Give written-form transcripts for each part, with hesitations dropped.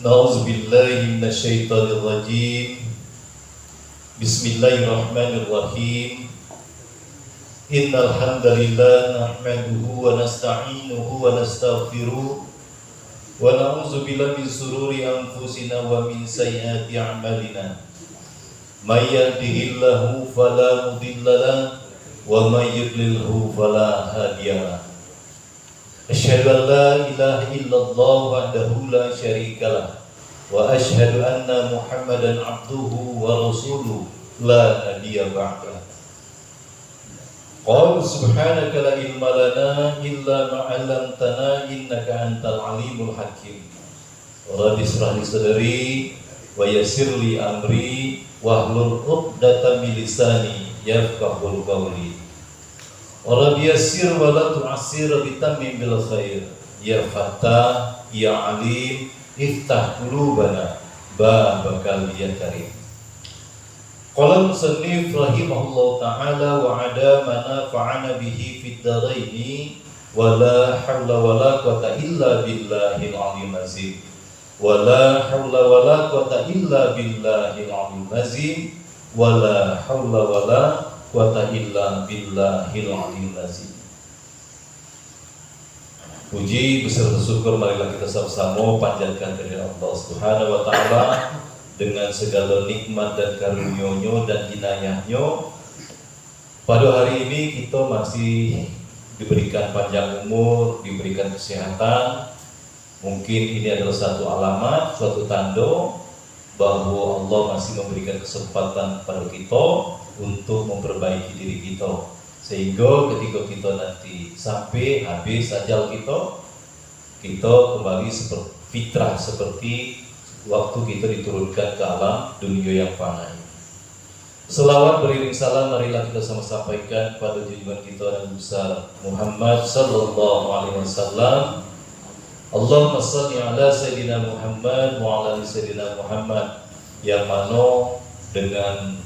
A'udzubillahi minasyaitonirrajim. Bismillahirrahmanirrahim. Innal hamdalillah nahmaduhu wa nasta'inuhu wa nastaghfiruh wa na'udzu billahi min shururi anfusina wa min sayyiati a'malina. May yahdihillahu fala mudilla lahu wa may yudlilhu fala hadiya lahu. Asyhadu an la ilaha illallah wahdahu la syarika lah wa asyhadu anna Muhammadan abduhu wa rasuluh la nabiyya ba'dah. Qala subhanaka la ilma lana illa ma 'allamtana innaka antal alimul hakim. Rabbi shrah li sadri wa yassir li amri wahlul 'uqdatam min lisani yafqahul qawli. Rabbi yassir wa la tu'assir bitammin bil khair. Ya Fattah, ya Alim, iftah qulubana babakal ya karim. Qala musannif rahimahullah ta'ala wa ada manafa'ana bihi fid dharaini wa la hawla wa la quwata illa billahil aliyyil azim. Wa la hawla wa la quwata illa billahil aliyyil azim. Wa la hawla wa la quwata illa billahil aliyyil azim. Puji beserta syukur marilah kita sama-sama panjatkan kepada Allah Subhanahu wa taala dengan segala nikmat dan karunia-Nya dan inayah-Nya. Pada hari ini kita masih diberikan panjang umur, diberikan kesehatan. Mungkin ini adalah satu alamat, suatu tanda bahwa Allah masih memberikan kesempatan pada kita untuk memperbaiki diri kita, sehingga ketika kita nanti sampai habis ajal kita kembali seperti fitrah, seperti waktu kita diturunkan ke alam dunia yang fana. Selawat beriring salam marilah kita sama sampaikan pada junjungan kita Nabi besar Muhammad sallallahu alaihi wasallam. Allahumma shalli ala sayyidina Muhammad wa ala ali sayyidina Muhammad, yang mana dengan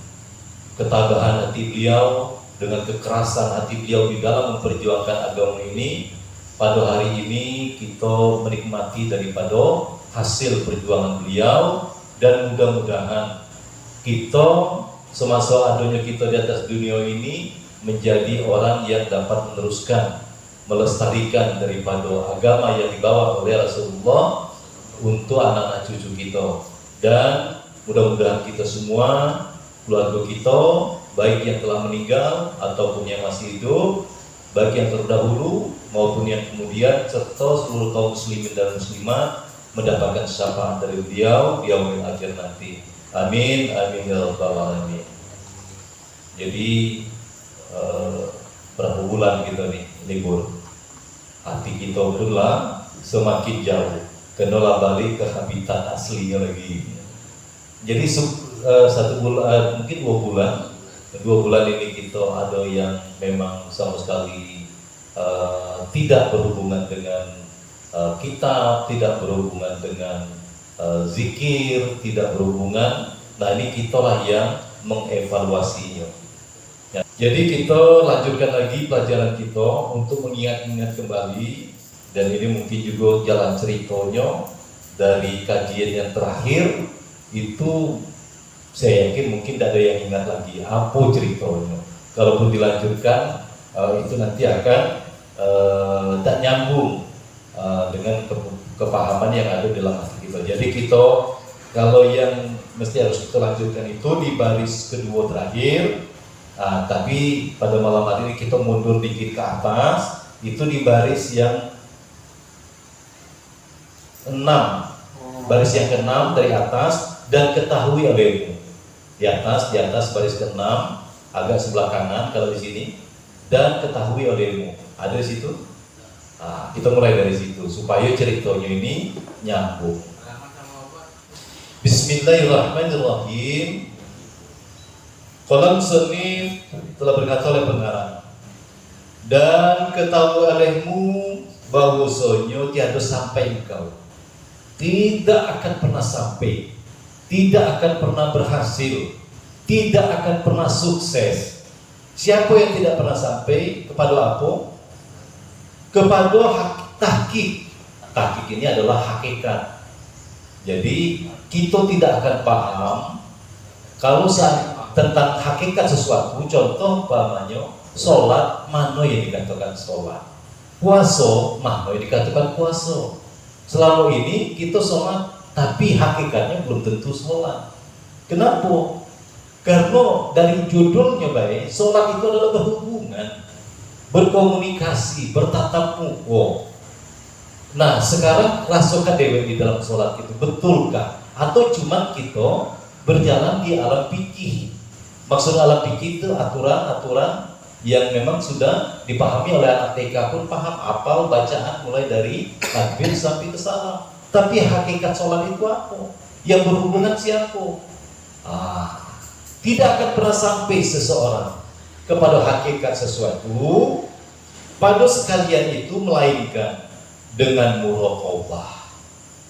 ketabahan hati beliau, dengan kekerasan hati beliau di dalam memperjuangkan agama ini, pada hari ini kita menikmati daripada hasil perjuangan beliau, dan mudah-mudahan kita semasa adanya kita di atas dunia ini menjadi orang yang dapat meneruskan, melestarikan daripada agama yang dibawa oleh Rasulullah untuk anak-anak cucu kita. Dan mudah-mudahan kita semua, keluarga kita, baik yang telah meninggal ataupun yang masih hidup, baik yang terdahulu maupun yang kemudian, serta seluruh kaum muslimin dan muslimat mendapatkan syafaat dari beliau di yaumil akhir nanti. Amin, amin ya rabbal alamin. Jadi berapa bulan kita nih libur, hati kita pun lah semakin jauh, kenalah balik ke habitat aslinya lagi. Jadi satu bulan, mungkin 2 bulan ini kita ada yang memang sama sekali tidak berhubungan dengan kitab, tidak berhubungan dengan zikir, tidak berhubungan. Nah ini kita lah yang mengevaluasinya. Ya, jadi kita lanjutkan lagi pelajaran kita untuk mengingat-ingat kembali, dan ini mungkin juga jalan ceritanya dari kajian yang terakhir itu. Saya yakin mungkin tidak ada yang ingat lagi apa ceritanya. Kalaupun dilanjutkan itu nanti akan tak nyambung dengan kepahaman yang ada dalam hati kita. Jadi kita, kalau yang mesti harus kita lanjutkan itu di baris kedua terakhir, tapi pada malam hari ini kita mundur dikit ke atas, itu di baris yang 6, baris yang ke-6 dari atas. Dan ketahui olehmu, di atas baris ke-6 agak sebelah kanan kalau di sini, dan ketahui olehmu ada di situ. Kita mulai dari situ supaya ceritanya ini nyambung. Bismillahirrahmanirrahim. Qalam musannif telah berkata oleh pengarang, dan ketahui olehmu bahwasanya tiada sampai engkau, tidak akan pernah sampai, tidak akan pernah berhasil, tidak akan pernah sukses. Siapa yang tidak pernah sampai kepada apa? Kepada tahqiq. Tahqiq ini adalah hakikat. Jadi kita tidak akan paham kalau tentang hakikat sesuatu. Contoh umpamanya sholat, mana yang dikatakan sholat, puasa, mana yang dikatakan puasa. Selama ini kita sholat, tapi hakikatnya belum tentu sholat. Kenapa? Karena dari judulnya baik, sholat itu adalah berhubungan, berkomunikasi, bertatap muka. Nah sekarang rasakan dewe di dalam sholat itu betulkah? Atau cuma kita berjalan di alam fikih? Maksud alam fikih itu aturan-aturan yang memang sudah dipahami oleh anak TK pun paham, apal bacaan mulai dari takbir sampai ke salam. Tapi hakikat sholat itu apa? Yang berhubungan siapa? Tidak akan pernah sampai seseorang kepada hakikat sesuatu pada sekalian itu melainkan dengan muraqabah.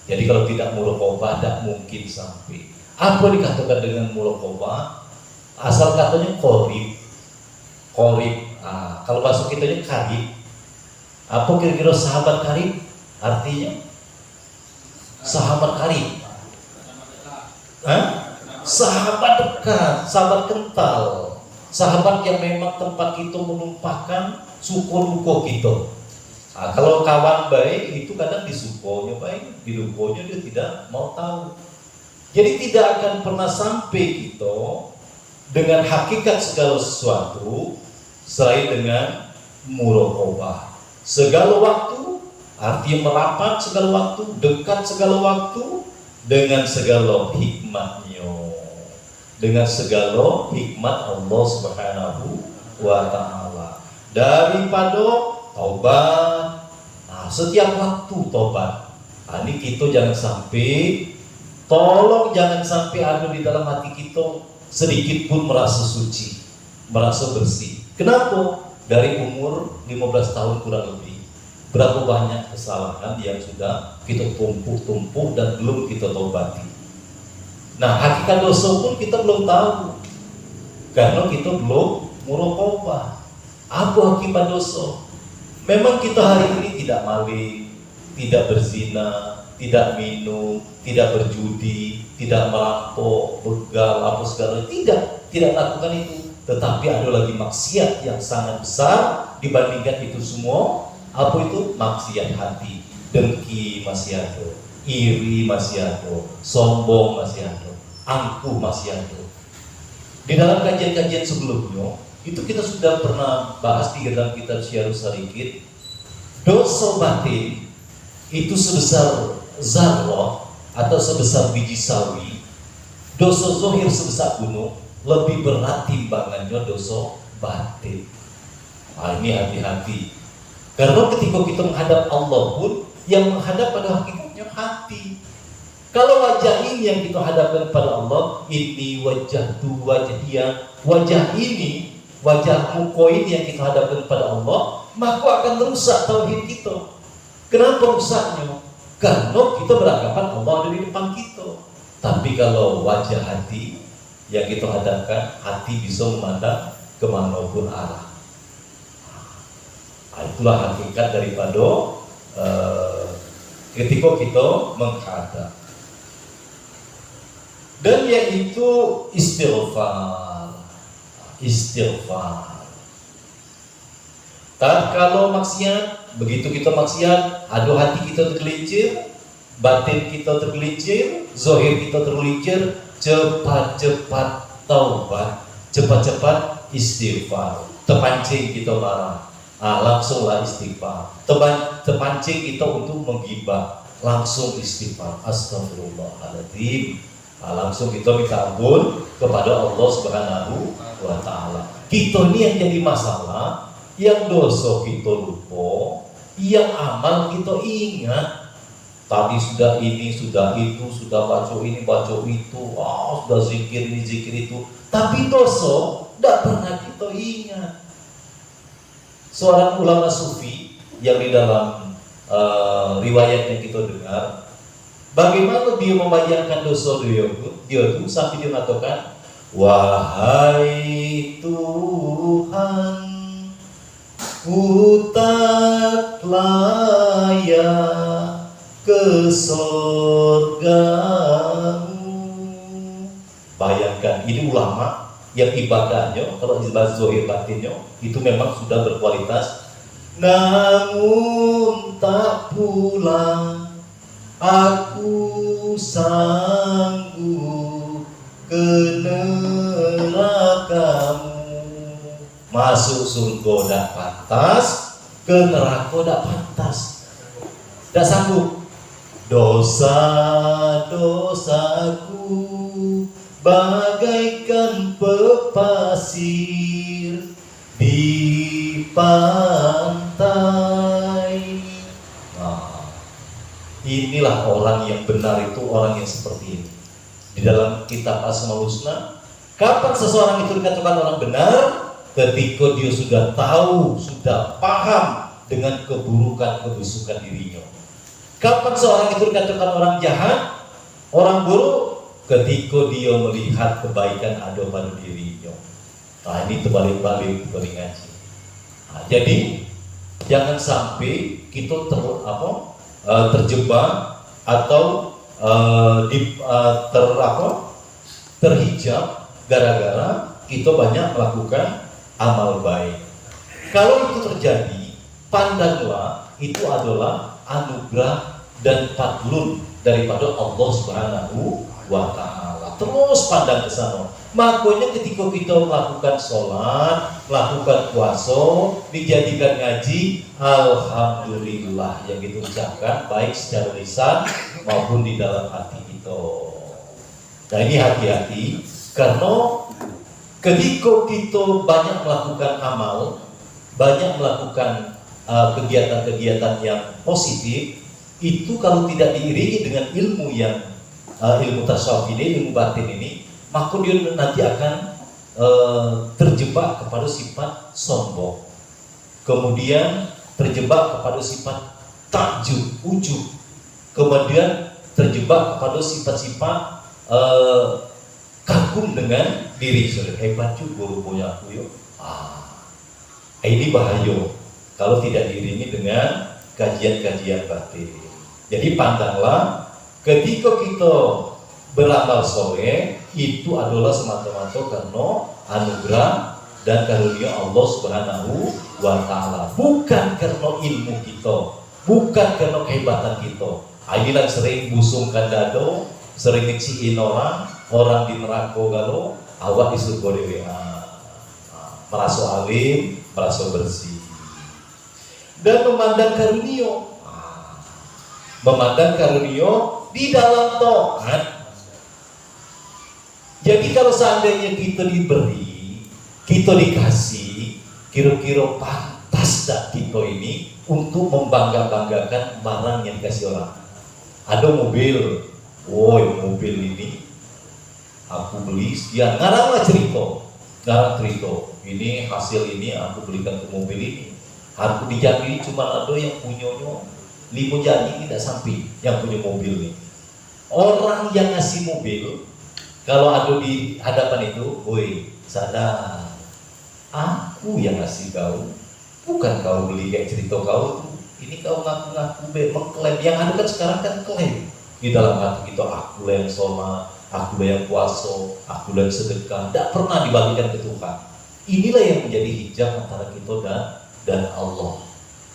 Jadi kalau tidak muraqabah tidak mungkin sampai. Apa dikatakan dengan muraqabah? Asal katanya qorib. Kalau masuk kitanya karib. Apa kira-kira sahabat karib? Artinya sahabat karib. Sahabat dekat, sahabat kental, sahabat yang memang tempat kita menumpahkan suku duka kita. Kalau kawan baik itu kadang di sukonya baik, di dukonya dia tidak mau tahu. Jadi tidak akan pernah sampai kita dengan hakikat segala sesuatu selain dengan muraqabah. Segala waktu artinya merapat segala waktu, dekat segala waktu dengan segala hikmatnya, dengan segala hikmat Allah Subhanahu wa Ta'ala. Daripada taubat, setiap waktu taubat. Ini kita jangan sampai, tolong jangan sampai ada di dalam hati kita sedikit pun merasa suci, merasa bersih. Kenapa? Dari umur 15 tahun kurang lebih, berapa banyak kesalahan yang sudah kita tumpuk dan belum kita taubati. Nah, hakikat dosa pun kita belum tahu, karena kita belum muraqabah. Apa akibat dosa? Memang kita hari ini tidak maling, tidak berzina, tidak minum, tidak berjudi, tidak merampok, begal, apa segala, tidak lakukan itu. Tetapi ada lagi maksiat yang sangat besar dibandingkan itu semua. Apa itu? Maksiat hati, dengki masih ada, iri masih ada, sombong masih ada, angkuh masih ada. Di dalam kajian-kajian sebelumnya itu kita sudah pernah bahas di dalam kitab Syarhus Sariqit, dosa batin itu sebesar zarrah atau sebesar biji sawi, dosa zahir sebesar gunung, lebih berat timbangannya dosa batin. Ini hati-hati, karena ketika kita menghadap Allah pun yang menghadap pada hakikatnya hati. Kalau wajah ini yang kita hadapkan pada Allah, ini wajah tu wajhiyah, wajah ini, wajah muka ini yang kita hadapkan pada Allah, maka akan rusak tauhid kita. Kenapa rusaknya? Karena kita beranggapan Allah ada di depan kita. Tapi kalau wajah hati yang kita hadapkan, hati bisa memandang kemanapun arah. Itulah hakikat daripada ketika kita menghadap. Dan yaitu istighfar. Kalau maksiat, begitu kita maksiat, ada hati kita tergelincir, batin kita tergelincir, zahir kita tergelincir, cepat-cepat taubat, cepat-cepat istighfar. Terpancing kita marah, langsunglah istighfar. Terpancing kita untuk menggibah, langsung istighfar. Astagfirullahaladzim. Langsung kita minta ampun kepada Allah Subhanahu wa Ta'ala. Kita ini yang jadi masalah, yang dosa kita lupa, yang amal kita ingat. Tadi sudah ini, sudah itu, sudah baca ini, baca itu, sudah zikir ini, zikir itu, tapi dosa tidak pernah kita ingat. Seorang ulama sufi yang di dalam riwayat yang kita dengar, bagaimana dia membayangkan dosa dia itu sampai dia mengatakan, wahai Tuhan, ku tak layak ke surgamu. Bayangkan, ini ulama yang ibadahnya, kalau ibadah zahir batinnya, itu memang sudah berkualitas. Namun tak pula aku sanggup ke nerakamu. Masuk surga dak pantas, ke neraka dak pantas, dak sanggup. Dosa-dosaku bagaikan pepasir di pantai. Nah, inilah orang yang benar, itu orang yang seperti ini. Di dalam kitab Asmaul Husna, kapan seseorang itu dikatakan orang benar? Ketika dia sudah tahu, sudah paham dengan keburukan, kebusukan dirinya. Kapan seorang itu dikatakan orang jahat, orang buruk? Ketika dia melihat kebaikan ada pada dirinya. Nah, ini terbalik-balik dari ngaji. Nah, jadi jangan sampai kita terjebak atau terhijab gara-gara kita banyak melakukan amal baik. Kalau itu terjadi, pandanglah itu adalah anugerah dan fadlun daripada Allah Subhanahu wa ta'ala. Terus pandang ke sana. Makanya ketika kita melakukan sholat, melakukan puasa, dijadikan ngaji, alhamdulillah yang kita ucapkan baik secara lisan maupun di dalam hati kita. Nah, ini hati-hati, karena ketika kita banyak melakukan amal, banyak melakukan kegiatan-kegiatan yang positif, itu kalau tidak diiringi dengan ilmu yang ilmu tasawuf ini, ilmu batin ini, maka dia nanti akan terjebak kepada sifat sombong, kemudian terjebak kepada sifat takjub, ujub, kemudian terjebak kepada sifat-sifat kagum dengan diri sendiri. Hebat juga rupanya aku yuk. Ini bahaya kalau tidak diiringi dengan kajian-kajian batin. Jadi pandanglah, ketika kita beramal soleh, itu adalah semata-mata karena anugerah dan karunia Allah Subhanahu wa ta'ala, bukan karena ilmu kita, bukan karena kehebatan kita. Inilah sering busungkan dado, sering ngeciin orang di neraka galau, awak di surga dewe. Merasa alim, merasa bersih, dan memandang karunia, di dalam taat. Jadi kalau seandainya kita diberi, kita dikasih, kira-kira pantas tak kita ini untuk membangga-banggakan barang yang dikasih orang. Ada mobil, mobil ini aku beli sekian, ngarang cerita, ini hasil ini aku belikan ke mobil ini. Aku dijamin cuma ada yang punyanya 5 jari tidak sampai yang punya mobil ini. Orang yang ngasih mobil, kalau ada di hadapan itu, woi sadar, aku yang ngasih kau, bukan kau beli kayak cerita kau. Ini kau ngaku-ngaku mengklaim. Yang ada kan sekarang kan klaim di dalam hati kita, aku yang sholat, aku yang puasa, aku yang sedekah, tidak pernah dibagikan ke Tuhan. Inilah yang menjadi hijab antara kita dan Allah,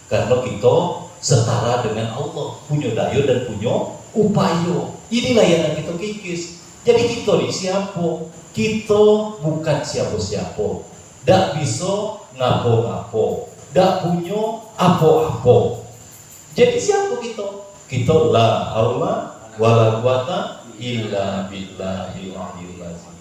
karena kita setara dengan Allah, punya daya dan punya upaya. Inilah yang kita kikis. Jadi kita ni siapa? Kita bukan siapa-siapa, tak bisa ngapo-ngapo, tak punya apa-apa. Jadi siapa kita? Kita la haula wala quwata illa billahil aliyyil azim.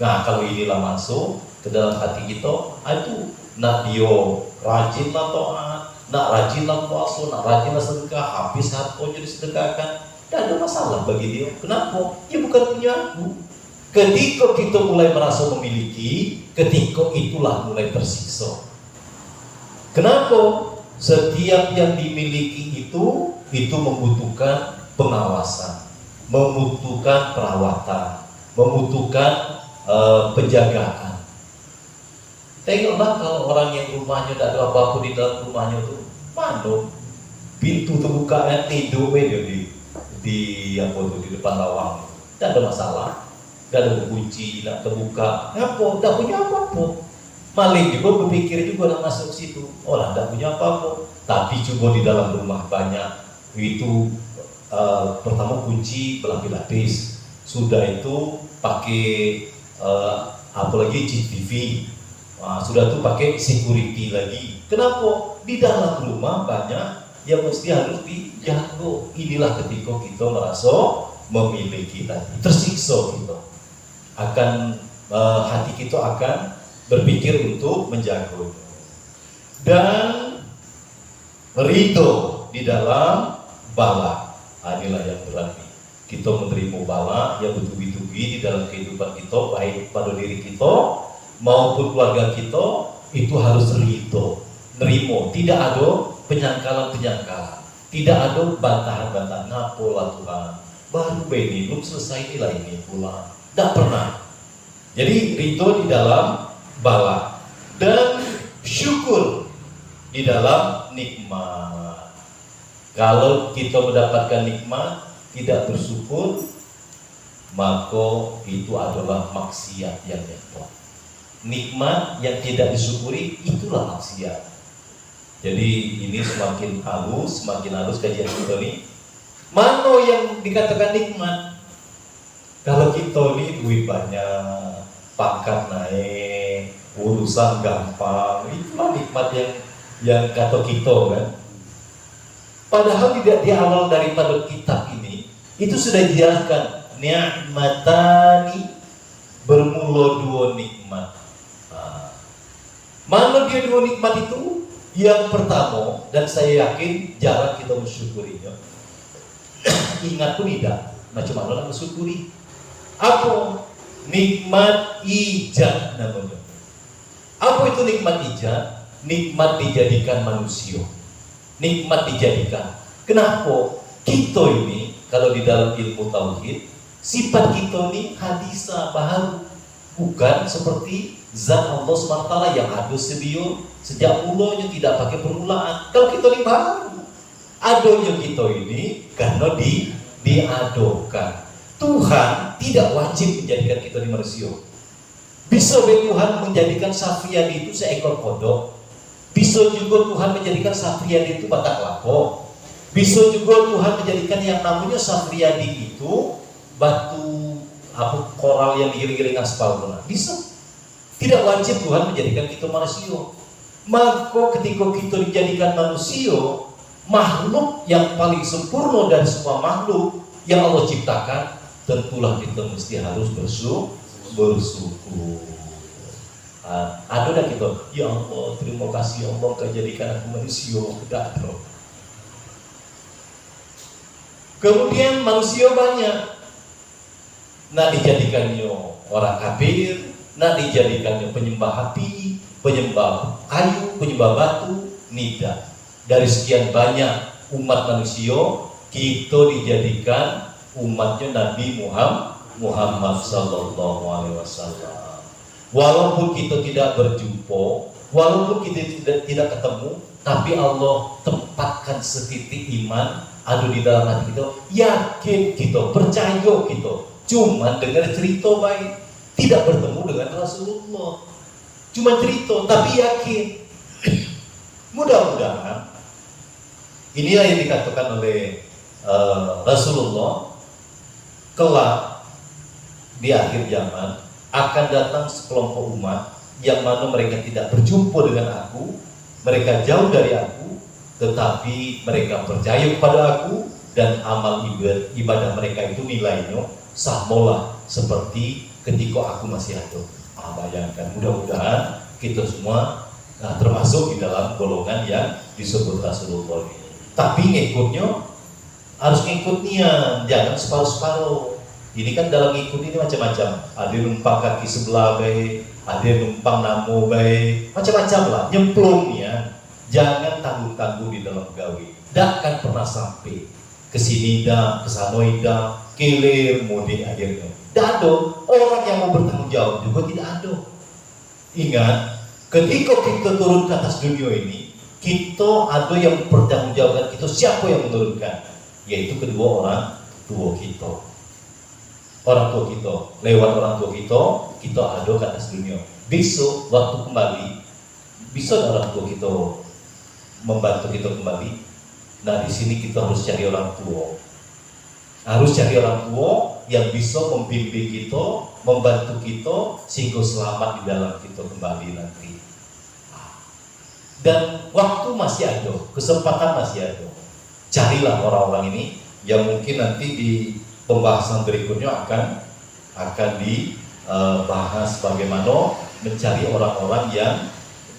Nah, kalau inilah masuk ke dalam hati kita, itu nak dia rajinlah taat, nak rajinlah puasa, nak rajinlah sedekah, habis hartanya disedekahkan, tidak ada masalah bagi dia. Kenapa? Ya bukan punya aku. Ketika kita mulai merasa memiliki, ketika itulah mulai tersiksa. Kenapa? Setiap yang dimiliki itu membutuhkan pengawasan, membutuhkan perawatan, membutuhkan penjagaan. Tengoklah kalau orang yang rumahnya tidak ada apa-apa di dalam rumahnya itu, mana pintu terbuka tidur dia di apa tuh di depan lawang, tidak ada masalah, tidak ada kunci, tidak terbuka, apa, tidak punya apa-apa. Maling juga berpikir juga nak masuk situ, orang tidak punya apa-apa, tapi coba di dalam rumah banyak itu pertama kunci berlapis-lapis, sudah itu pakai apalagi CCTV, sudah itu pakai security lagi. Kenapa? Di dalam rumah banyak yang mesti harus dijaga. Inilah ketika kita merasa memiliki tadi, tersiksa kita akan hati kita akan berpikir untuk menjaga dan ridho di dalam bala. Inilah yang berarti kita menerima bala yang bertubi-tubi di dalam kehidupan kita, baik pada diri kita maupun keluarga kita, itu harus ridho, nerimo, tidak ada penyangkalan-penyangkalan, tidak ada bantahan-bantahan. Ngapolah Tuhan, baru ini belum selesai nilai ini pula, tidak pernah. Jadi ridho di dalam bala dan syukur di dalam nikmat. Kalau kita mendapatkan nikmat tidak bersyukur, maka itu adalah maksiat yang nyata. Nikmat yang tidak disyukuri itulah maksiat. Jadi ini semakin halus kajian kita ini. Mana yang dikatakan nikmat? Kalau kita ini duit banyak, pangkat naik, urusan gampang, itulah nikmat yang kata kita kan. Padahal tidak di awal daripada kitab ini itu sudah dijelaskan ni'matani, bermula dua nikmat. Mana dia dua nikmat itu? Yang pertama, dan saya yakin jarang kita mensyukurinya. Ingat pun tidak, macam mana nak mensyukuri? Apa? Nikmat ijab namanya. Apa itu nikmat ijab? Nikmat dijadikan manusia. Nikmat dijadikan. Kenapa? Kita ini kalau di dalam ilmu tauhid, sifat kita ini hadisa baharu, bukan seperti zat Allah SWT yang ada sejak mulanya tidak pakai permulaan. Kalau kita ini baru, adanya kita ini karena diadokan. Tuhan tidak wajib menjadikan kita ini manusia. Bisa Tuhan menjadikan Safriyadi itu seekor kodok. Bisa juga Tuhan menjadikan Safriyadi itu batang lapo. Bisa juga Tuhan menjadikan yang namanya Safriyadi itu batu koral yang digiring-giring aspal. Bisa. Tidak wajib Tuhan menjadikan kita manusia. Maka ketika kita dijadikan manusia, makhluk yang paling sempurna dari semua makhluk yang Allah ciptakan, tentulah kita mesti harus bersyukur. Ada dah kita, ya Allah, terima kasih Allah kau jadikan aku manusia. Tidak ada. Kemudian manusia banyak, nak dijadikannya orang kafir, nak dijadikannya penyembah api, penyembah kayu, penyembah batu, tidak. Dari sekian banyak umat manusia, kita dijadikan umatnya Nabi Muhammad sallallahu alaihi wasallam. Walaupun kita tidak berjumpa, walaupun kita tidak ketemu, tapi Allah tempatkan setitik iman ada di dalam hati kita, yakin kita, percaya kita. Cuma dengar cerita baik, tidak bertemu dengan Rasulullah. Cuma cerita, tapi yakin. Mudah-mudahan inilah yang dikatakan oleh Rasulullah, kelak di akhir zaman akan datang sekelompok umat yang mana mereka tidak berjumpa dengan aku, mereka jauh dari aku, tetapi mereka percaya kepada aku dan amal ibadah mereka itu nilainya samalah seperti ketika aku masih ada. Bayangkan, mudah-mudahan kita semua termasuk di dalam golongan yang disebut Rasulullah ini. Tapi ngikutnya harus ngikutnya, jangan separuh-separuh. Ini kan dalam ngikut ini macam-macam. Ada numpang kaki sebelah baik, ada numpang namo baik, macam-macam lah. Nyemplungnya, jangan tanggung-tanggung di dalam gawe. Tak akan pernah sampai ke sini dah, ke sana dah, kilir mudik akhirnya. Tak ada orang yang mau bertanggung jawab juga, tidak ada. Ingat, ketika kita turun ke atas dunia ini, kita ada yang bertanggungjawabkan kita siapa yang menurunkan, yaitu kedua orang tua kita. Orang tua kita, lewat orang tua kita ada ke atas dunia. Besok waktu kembali, bisa orang tua kita membantu kita kembali. Nah di sini kita harus cari orang tua. Harus cari orang tua yang bisa membimbing kita, membantu kita sehingga selamat di dalam kita kembali nanti. Dan waktu masih ada, kesempatan masih ada. Carilah orang-orang ini yang mungkin nanti di pembahasan berikutnya akan dibahas bagaimana mencari orang-orang yang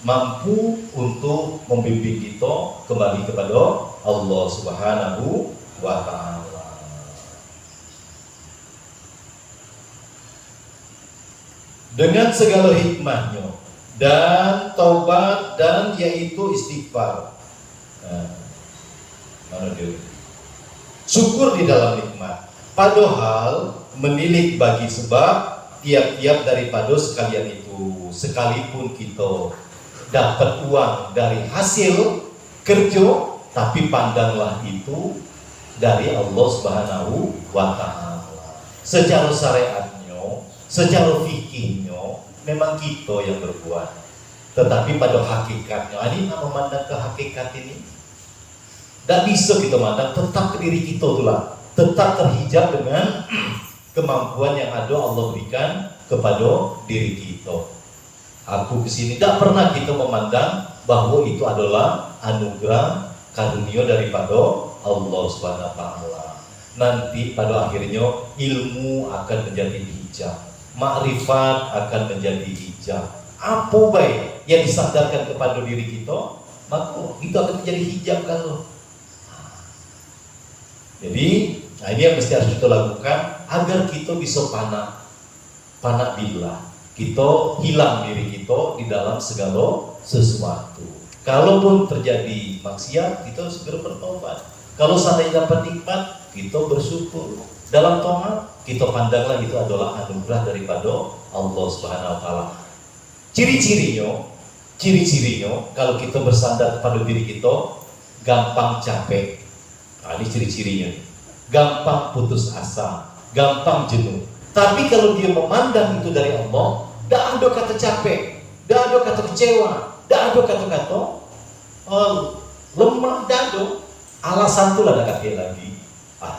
mampu untuk membimbing kita kembali kepada Allah Subhanahu wa Ta'ala. Dengan segala hikmahnya dan taubat dan yaitu istighfar. Mana dia? Syukur di dalam nikmat. Padahal menilik bagi sebab tiap-tiap daripada sekalian itu, sekalipun kita dapat uang dari hasil kerja, tapi pandanglah itu dari Allah Subhanahu wa Ta'ala. Secara syariatnya, secara fikihnya memang kita yang berbuat, tetapi pada hakikatnya ini memandang ke hakikat ini tidak bisa kita mandang, tetap ke diri kita itulah, tetap terhijab dengan kemampuan yang ada Allah berikan kepada diri kita. Aku kesini tidak pernah kita memandang bahwa itu adalah anugerah karunia daripada Allah Subhanahu wa Ta'ala. Nanti pada akhirnya ilmu akan menjadi hijab, makrifat akan menjadi hijab. Apa baik yang disadarkan kepada diri kita, maka itu akan menjadi hijab kalau. Jadi, nah ini yang mesti harus kita lakukan agar kita bisa panak billah. Kita hilang diri kita di dalam segala sesuatu. Kalaupun terjadi maksiat, kita segera bertobat. Kalau seandainya dapat nikmat, kita bersyukur. Dalam taat, kita pandanglah itu adalah anugerah daripada Allah Subhanahu wa Ta'ala. Ciri-cirinya kalau kita bersandar kepada diri kita, gampang capek. Nah, ini ciri-cirinya. Gampang putus asa, gampang jenuh. Tapi kalau dia memandang itu dari Allah, tidak ada kata capek, tidak ada kata kecewa, tidak ada kata-kata lemah, tidak ada. Alasan itulah ada kata lagi.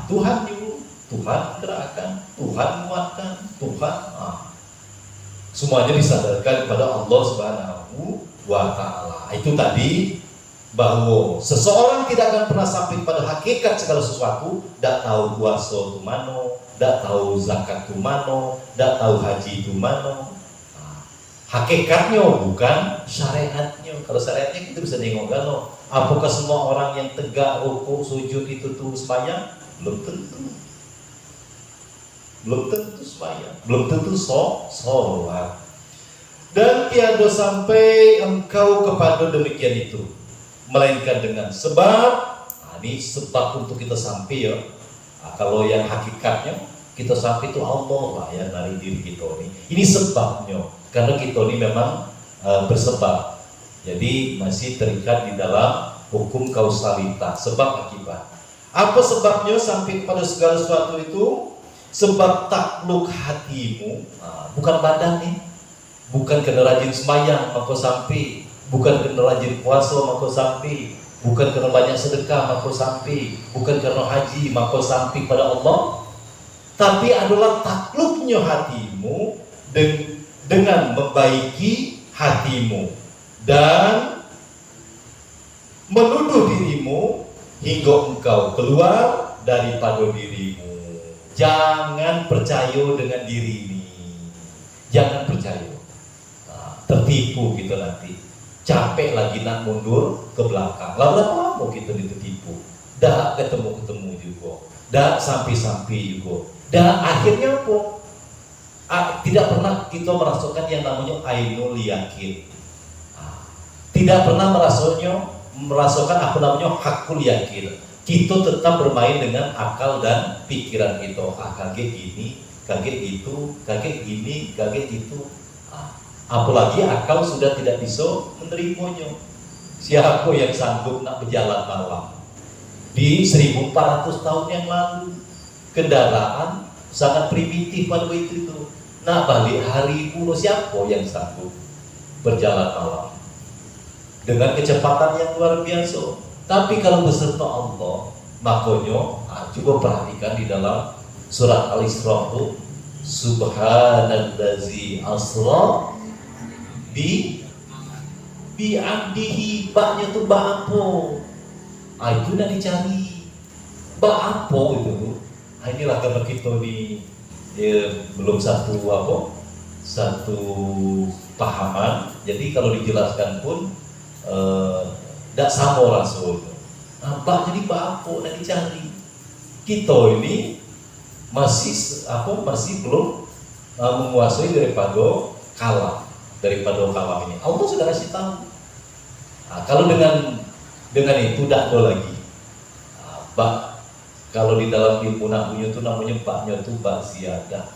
Tuhan nyuruh, Tuhan gerakan, Tuhan muatkan, Tuhan. Semuanya disadarkan kepada Allah Subhanahu wa Ta'ala. Itu tadi bahwa seseorang tidak akan pernah sampai pada hakikat segala sesuatu, tidak tahu puasa itu mano, tidak tahu zakat itu mano, tidak tahu haji itu mano. Hakikatnya bukan syariatnya. Kalau syariatnya kita bisa nengok kalau apakah semua orang yang tegak rukuk sujud itu tuh sembahyang? Belum tentu. Belum tentu sembahyang, belum tentu sholat. Dan tiada sampai engkau kepada demikian itu, melainkan dengan sebab. Ini sebab untuk kita sampai ya. Kalau yang hakikatnya kita sampai itu Allah lah ya dari diri kita ini. Ini sebabnya, karena kita ini memang bersebab. Jadi masih terikat di dalam hukum kausalitas, sebab akibat. Apa sebabnya sampai kepada segala sesuatu itu? Sebab takluk hatimu, bukan badan nih, bukan karena rajin sembahyang maka sampai, bukan karena rajin puasa maka sampai, bukan karena banyak sedekah maka sampai, bukan karena haji maka sampai pada Allah, tapi adalah takluknya hatimu dengan membaiki hatimu dan menuduh dirimu hingga engkau keluar daripada dirimu. Jangan percaya dengan diri ini, jangan percaya. Tertipu kita nanti, capek lagi nak mundur ke belakang. Lalu lama kita ditipu, dah ketemu juga, dah sampai juga, dah akhirnya apa? Tidak pernah kita merasakan yang namanya ainul yakin, tidak pernah merasakan apa namanya hakul yakin. Kita tetap bermain dengan akal dan pikiran kita. Kaget gini, kaget itu, kaget gini, kaget itu. Apalagi akal sudah tidak bisa menerimanya. Siapa yang sanggup nak berjalan malam? Di 1400 tahun yang lalu, kendaraan sangat primitif pada waktu itu. Nah balik hari puluh, siapa yang sanggup berjalan malam dengan kecepatan yang luar biasa? Tapi kalau beserta Allah, makanya coba perhatikan di dalam surat Al-Isra itu, Subhanallazi asra bi abdihi, baknya tuh bak apa? Itu udah dicari bak apa itu. Inilah gambar kita di belum satu pahaman. Jadi kalau dijelaskan pun tidak sama rasul. Bak jadi bak apa udah dicari. Kita ini masih belum menguasai daripada kalam ini. Allah sudah kasih tahu. Nah, kalau dengan itu tidak ada lagi. Bak kalau di dalam ilmu nahwu itu namanya baknya itu bak ziyadah.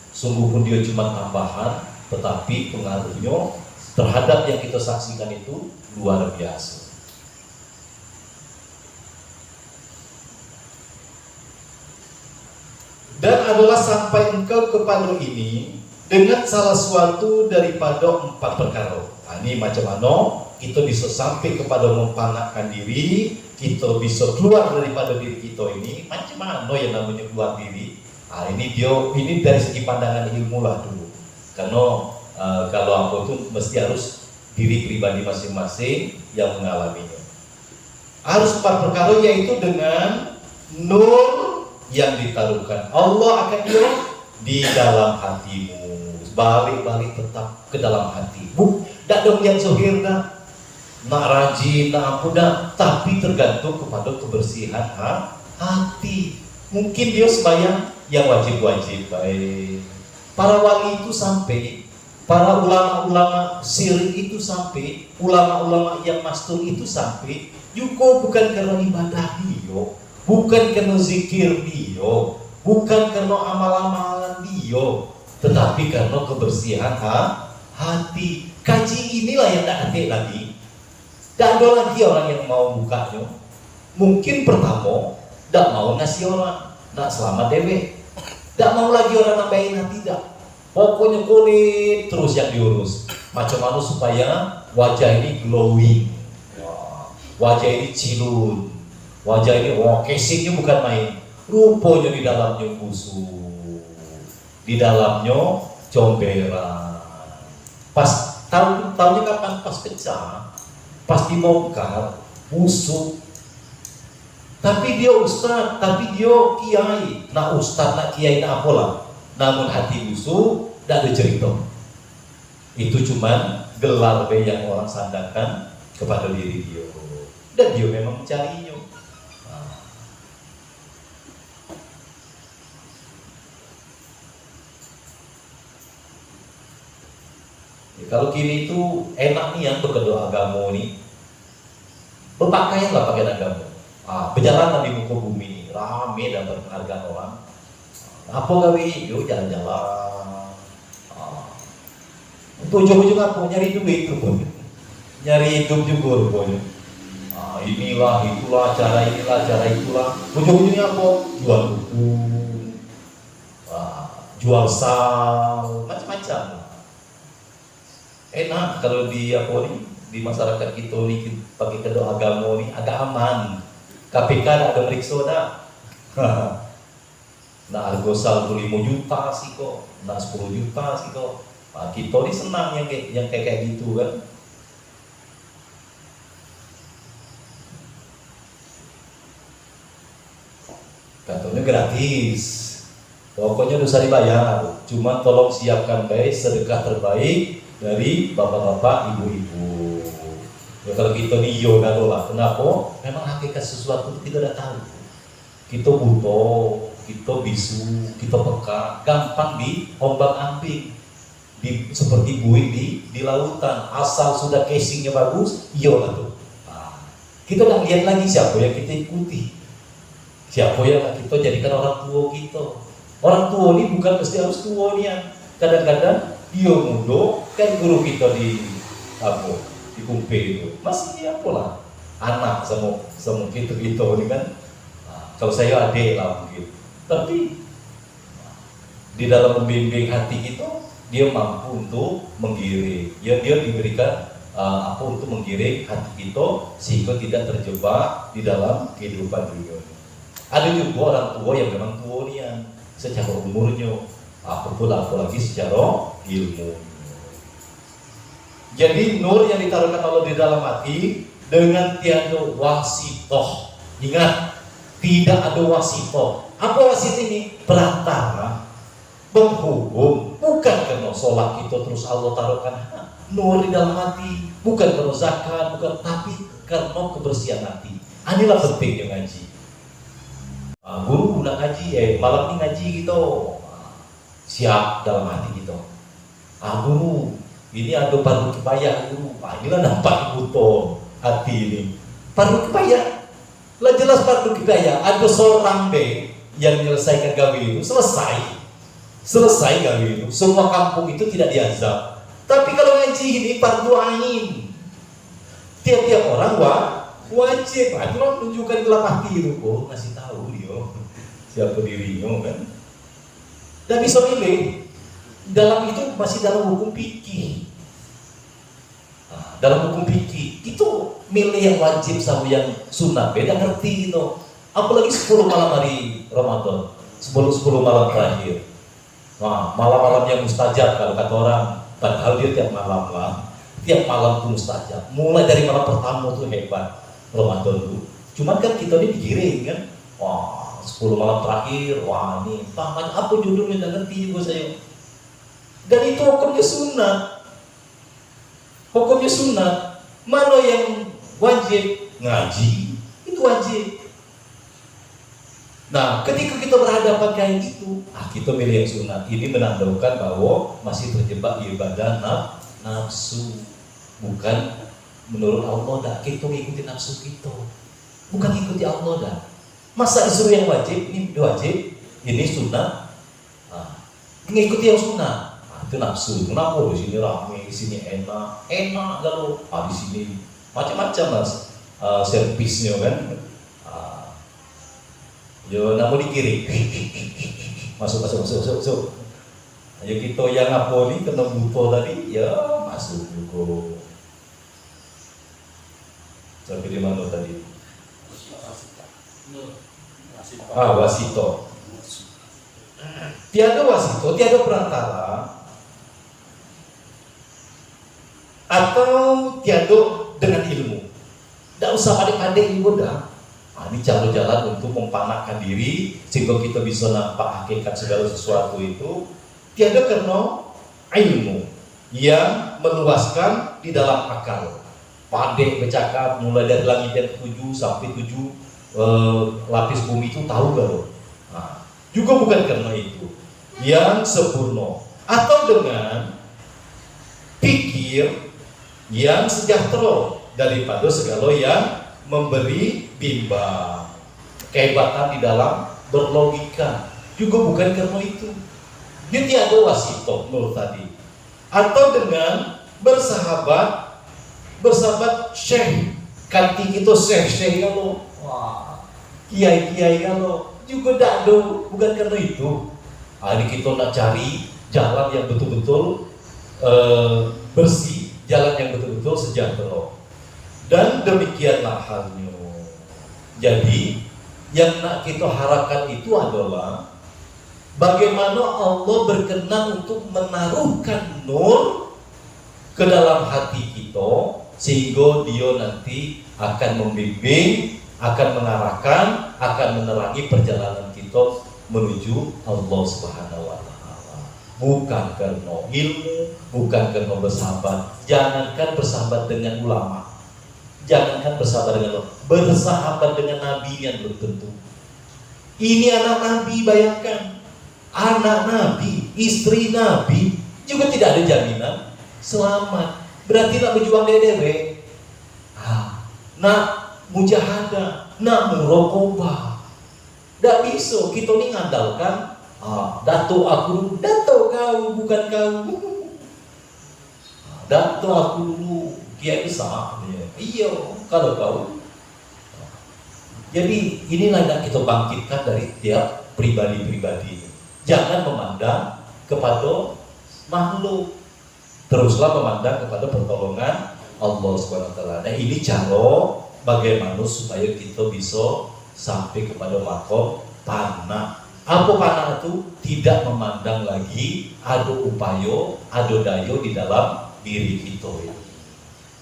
Sungguh pun dia cuma tambahan, tetapi pengaruhnya terhadap yang kita saksikan itu luar biasa. Dan adalah sampai engkau kepada ini dengan salah suatu daripada 4 perkara. Nah, ini macam mana kita bisa sampai kepada mempanakkan diri, kita bisa keluar daripada diri kita ini. Macam mana yang namanya keluar diri? Nah, ini dari segi pandangan ilmu lah dulu. Karena kalau aku itu mesti harus diri pribadi masing-masing yang mengalaminya. Harus 4 perkara, yaitu dengan nur yang ditaruhkan Allah akan dia di dalam hatimu. Balik tetap ke dalam hati. Tak dong yang zohir dah, nak rajin, nak apa dah, tapi tergantung kepada kebersihan hati. Mungkin dia sembahyang yang wajib-wajib baik. Para wali itu sampai, para ulama-ulama syirik itu sampai, ulama-ulama yang mastur itu sampai, yuko bukan karena ibadah dia, bukan karena zikir dia, bukan karena amal-amalan dia, tetapi karena kebersihan hati. Kaji inilah yang tak ada lagi. Tak ada lagi orang yang mau bukanya. Mungkin pertama tak mau ngasih orang, nak selamat dewe. Tak mau lagi orang nambahin hati, tidak. Pokoknya kulit terus yang diurus. Macam mana supaya wajah ini glowing, wajah ini cilun, wajah ini casingnya bukan main. Rupanya di dalamnya busuk, di dalamnya comberan. Pas tahunya kapan? Pas pecah, pas dibongkar, busuk. Tapi dia ustaz, tapi dia kiai. Nah ustaz, nak kiai, nak apalah. Namun hati busuk, tidak ada cerita. Itu cuman gelar yang orang sandarkan kepada diri dia. Dan dia memang mencarinya. Kalau kini itu enak nih yang berkedua agama nih, berpakaianlah pakaian agama. Berjalan di muka bumi ini, rame dan berpenghargaan orang. Apa gawe? Yuk jalan-jalan. Ujung-ujung apa? Nyari duit rupanya. Nyari hidup juga rupanya. Inilah, itulah, cara inilah, cara itulah. Ujung-ujungnya apa? Jual buku, jual sal, macam-macam. Enak kalau di masyarakat kita nih pakai kedua agama nih agak aman. KPK ada meriksa dah. Nah harga sal 5 juta sih kok, nah 10 juta sih kok. Kita nih senang yang kayak gitu kan. Katanya gratis. Pokoknya dosa dibayar. Cuma tolong siapkan baik sedekah terbaik dari bapak-bapak, ibu-ibu. Ya kalau kita nih yoga lah, kenapa? Memang hakikat sesuatu itu kita udah tahu. Kita butuh, kita bisu, kita peka, gampang diombak-ambing. Seperti buih di lautan, asal sudah casingnya bagus, yoga tuh. Kita udah lihat lagi siapa yang kita ikuti, siapa yang kita jadikan orang tua kita. Orang tua ini bukan mesti harus tua nih, kadang-kadang dia muda kan guru kita di di kumpe itu masih apa lah, anak sama kita ini kan. Kalau saya adik lah mungkin, tapi di dalam membimbing hati itu dia mampu untuk menggiring, dia diberikan untuk menggiring hati kita sehingga tidak terjebak di dalam kehidupan dunia. Ada juga orang tua yang memang tua nian secara umurnya, apalagi secara ilmu. Jadi nur yang ditaruhkan Allah di dalam hati dengan tiada wasitoh. Ingat, tidak ada wasitoh. Apa wasit ini? Perantara, penghubung. Bukan karena sholat kita terus Allah taruhkan nur di dalam hati, bukan karena zakat, bukan, tapi karena kebersihan hati. Inilah pentingnya ngaji. Guru udah ngaji, malam ini ngaji gitu, siap dalam hati gitu. Guru, ini ada fardu kifayah guru. Inilah nampak butuh hati ini. Fardu kifayah, lah jelas fardu kifayah. Ada seorang deh yang menyelesaikan gawe itu selesai gawe itu, semua kampung itu tidak diazab. Tapi kalau ngaji ini fardu ain, tiap-tiap orang wajib. Itulah tunjukkan dalam hati itu, ngasih tahu dia siapa dirinya kan. Dan bisa milih dalam itu masih dalam hukum fikih. Dalam hukum fikih itu milih yang wajib sama yang sunnah beda ngerti gitu. Apalagi 10 malam hari Ramadan, 10 malam terakhir. Malam-malam yang mustajab kalau kata orang. Padahal dia tiap malam tuh mustajab. Mulai dari malam pertama tuh hebat Ramadan tuh. Cuman kan kita ini digiring kan. 10 malam terakhir, ini tamat apa judulnya, tidak ngerti juga saya. Dan itu hukumnya sunnah. Mana yang wajib? Ngaji, itu wajib. Nah, ketika kita berhadapan kayak gitu, kita milih yang sunnah. Ini menandakan bahwa masih terjebak di ibadah nafsu. Bukan menurut Allah kita mengikuti nafsu kita. Bukan ikuti Allah dah. Masa disuruh yang wajib, ini wajib, ini sunnah. Mengikuti yang sunnah, itu nafsu. Kenapa di sini ramai, di sini enak kalau di sini macam-macam mas servisnya kan. Yo namun di kiri, masuk. Ayo kita yang apa nih kena butuh tadi, ya masuk juga. Sampai di mana tadi? Wasito. Tiada wasito, tiada perantara, atau tiada dengan ilmu. Tidak usah pandai-pandai ilmu dah. Ini jalan-jalan untuk mempanakkan diri sehingga kita bisa nampak hakikat segala sesuatu itu. Tiada karena ilmu yang meluaskan di dalam akal. Pandai bercakap mulai dari langit yang 7 sampai 7 lapis bumi itu tahu gak lo? Juga bukan karena itu yang sempurna, atau dengan pikir yang sejahtera daripada segala yang memberi bimbang, kehebatan di dalam berlogika, juga bukan karena itu. Dia tiada wasito menurut tadi, atau dengan bersahabat syekh, kanti itu syekh ya lo, kiai ya lo, juga tidak ada, bukan karena itu. Ini kita nak cari jalan yang betul-betul bersih, jalan yang betul-betul sejahtera. Dan demikianlah halnya. Jadi yang nak kita harapkan itu adalah bagaimana Allah berkenan untuk menaruhkan nur ke dalam hati kita sehingga dia nanti akan membimbing, akan mengarahkan, akan menerangi perjalanan kita menuju Allah Subhanahu wa Ta'ala. Bukan karena ilmu, bukan karena bersahabat. Jangankan bersahabat dengan ulama, jangankan bersahabat dengan Nabi yang belum tentu. Ini anak Nabi, bayangkan, anak Nabi, istri Nabi juga tidak ada jaminan selamat. Berarti nak berjuang dewe, nak mujahadah, nak muraqabah. Tak bisa kita ni ngandalkan dato kau bukan kau. Dato aku dulu kiai besar. Iya, kalau tahu. Jadi inilah yang kita bangkitkan dari tiap pribadi-pribadi. Jangan memandang kepada makhluk, teruslah memandang kepada pertolongan Allah Subhanahu wa taala. Nah, ini cara bagaimana supaya kita bisa sampai kepada makom panah. Apa panah itu? Tidak memandang lagi ada upaya, ada daya di dalam diri kita.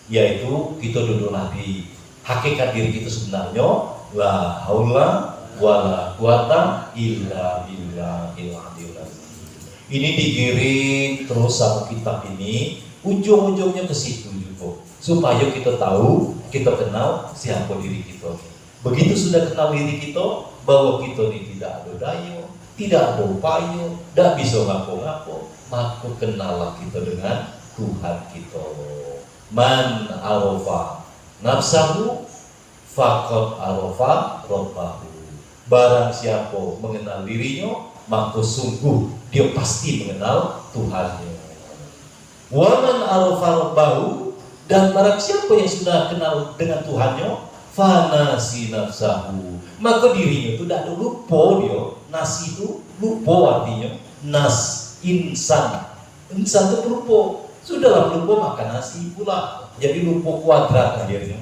Yaitu kita duduk Nabi. Hakikat diri kita sebenarnya la haula wala quwata illa billahil aliyil azim. Ini digiring terus sama kitab ini, ujung-ujungnya ke situ juga. Supaya kita tahu, kita kenal siapa diri kita. Begitu sudah kenal diri kita, bahwa kita ini tidak ada daya, tidak ada upaya, tidak bisa ngapo-ngapo, maka kenallah kita dengan Tuhan kita. Man arafa nafsahu faqad arafa rabbahu. Barang siapa mengenal dirinya, maka sungguh dia pasti mengenal Tuhannya. Wa man arafa rabbahu, dan barang siapa yang sudah kenal dengan Tuhannya, fanasi nafsahu, maka dirinya itu tidak ada lupa dia. Nasi itu lupa artinya. Nas, insan. Insan itu lupa. Sudahlah lupa makan nasi pula. Jadi lupa kuadrat akhirnya.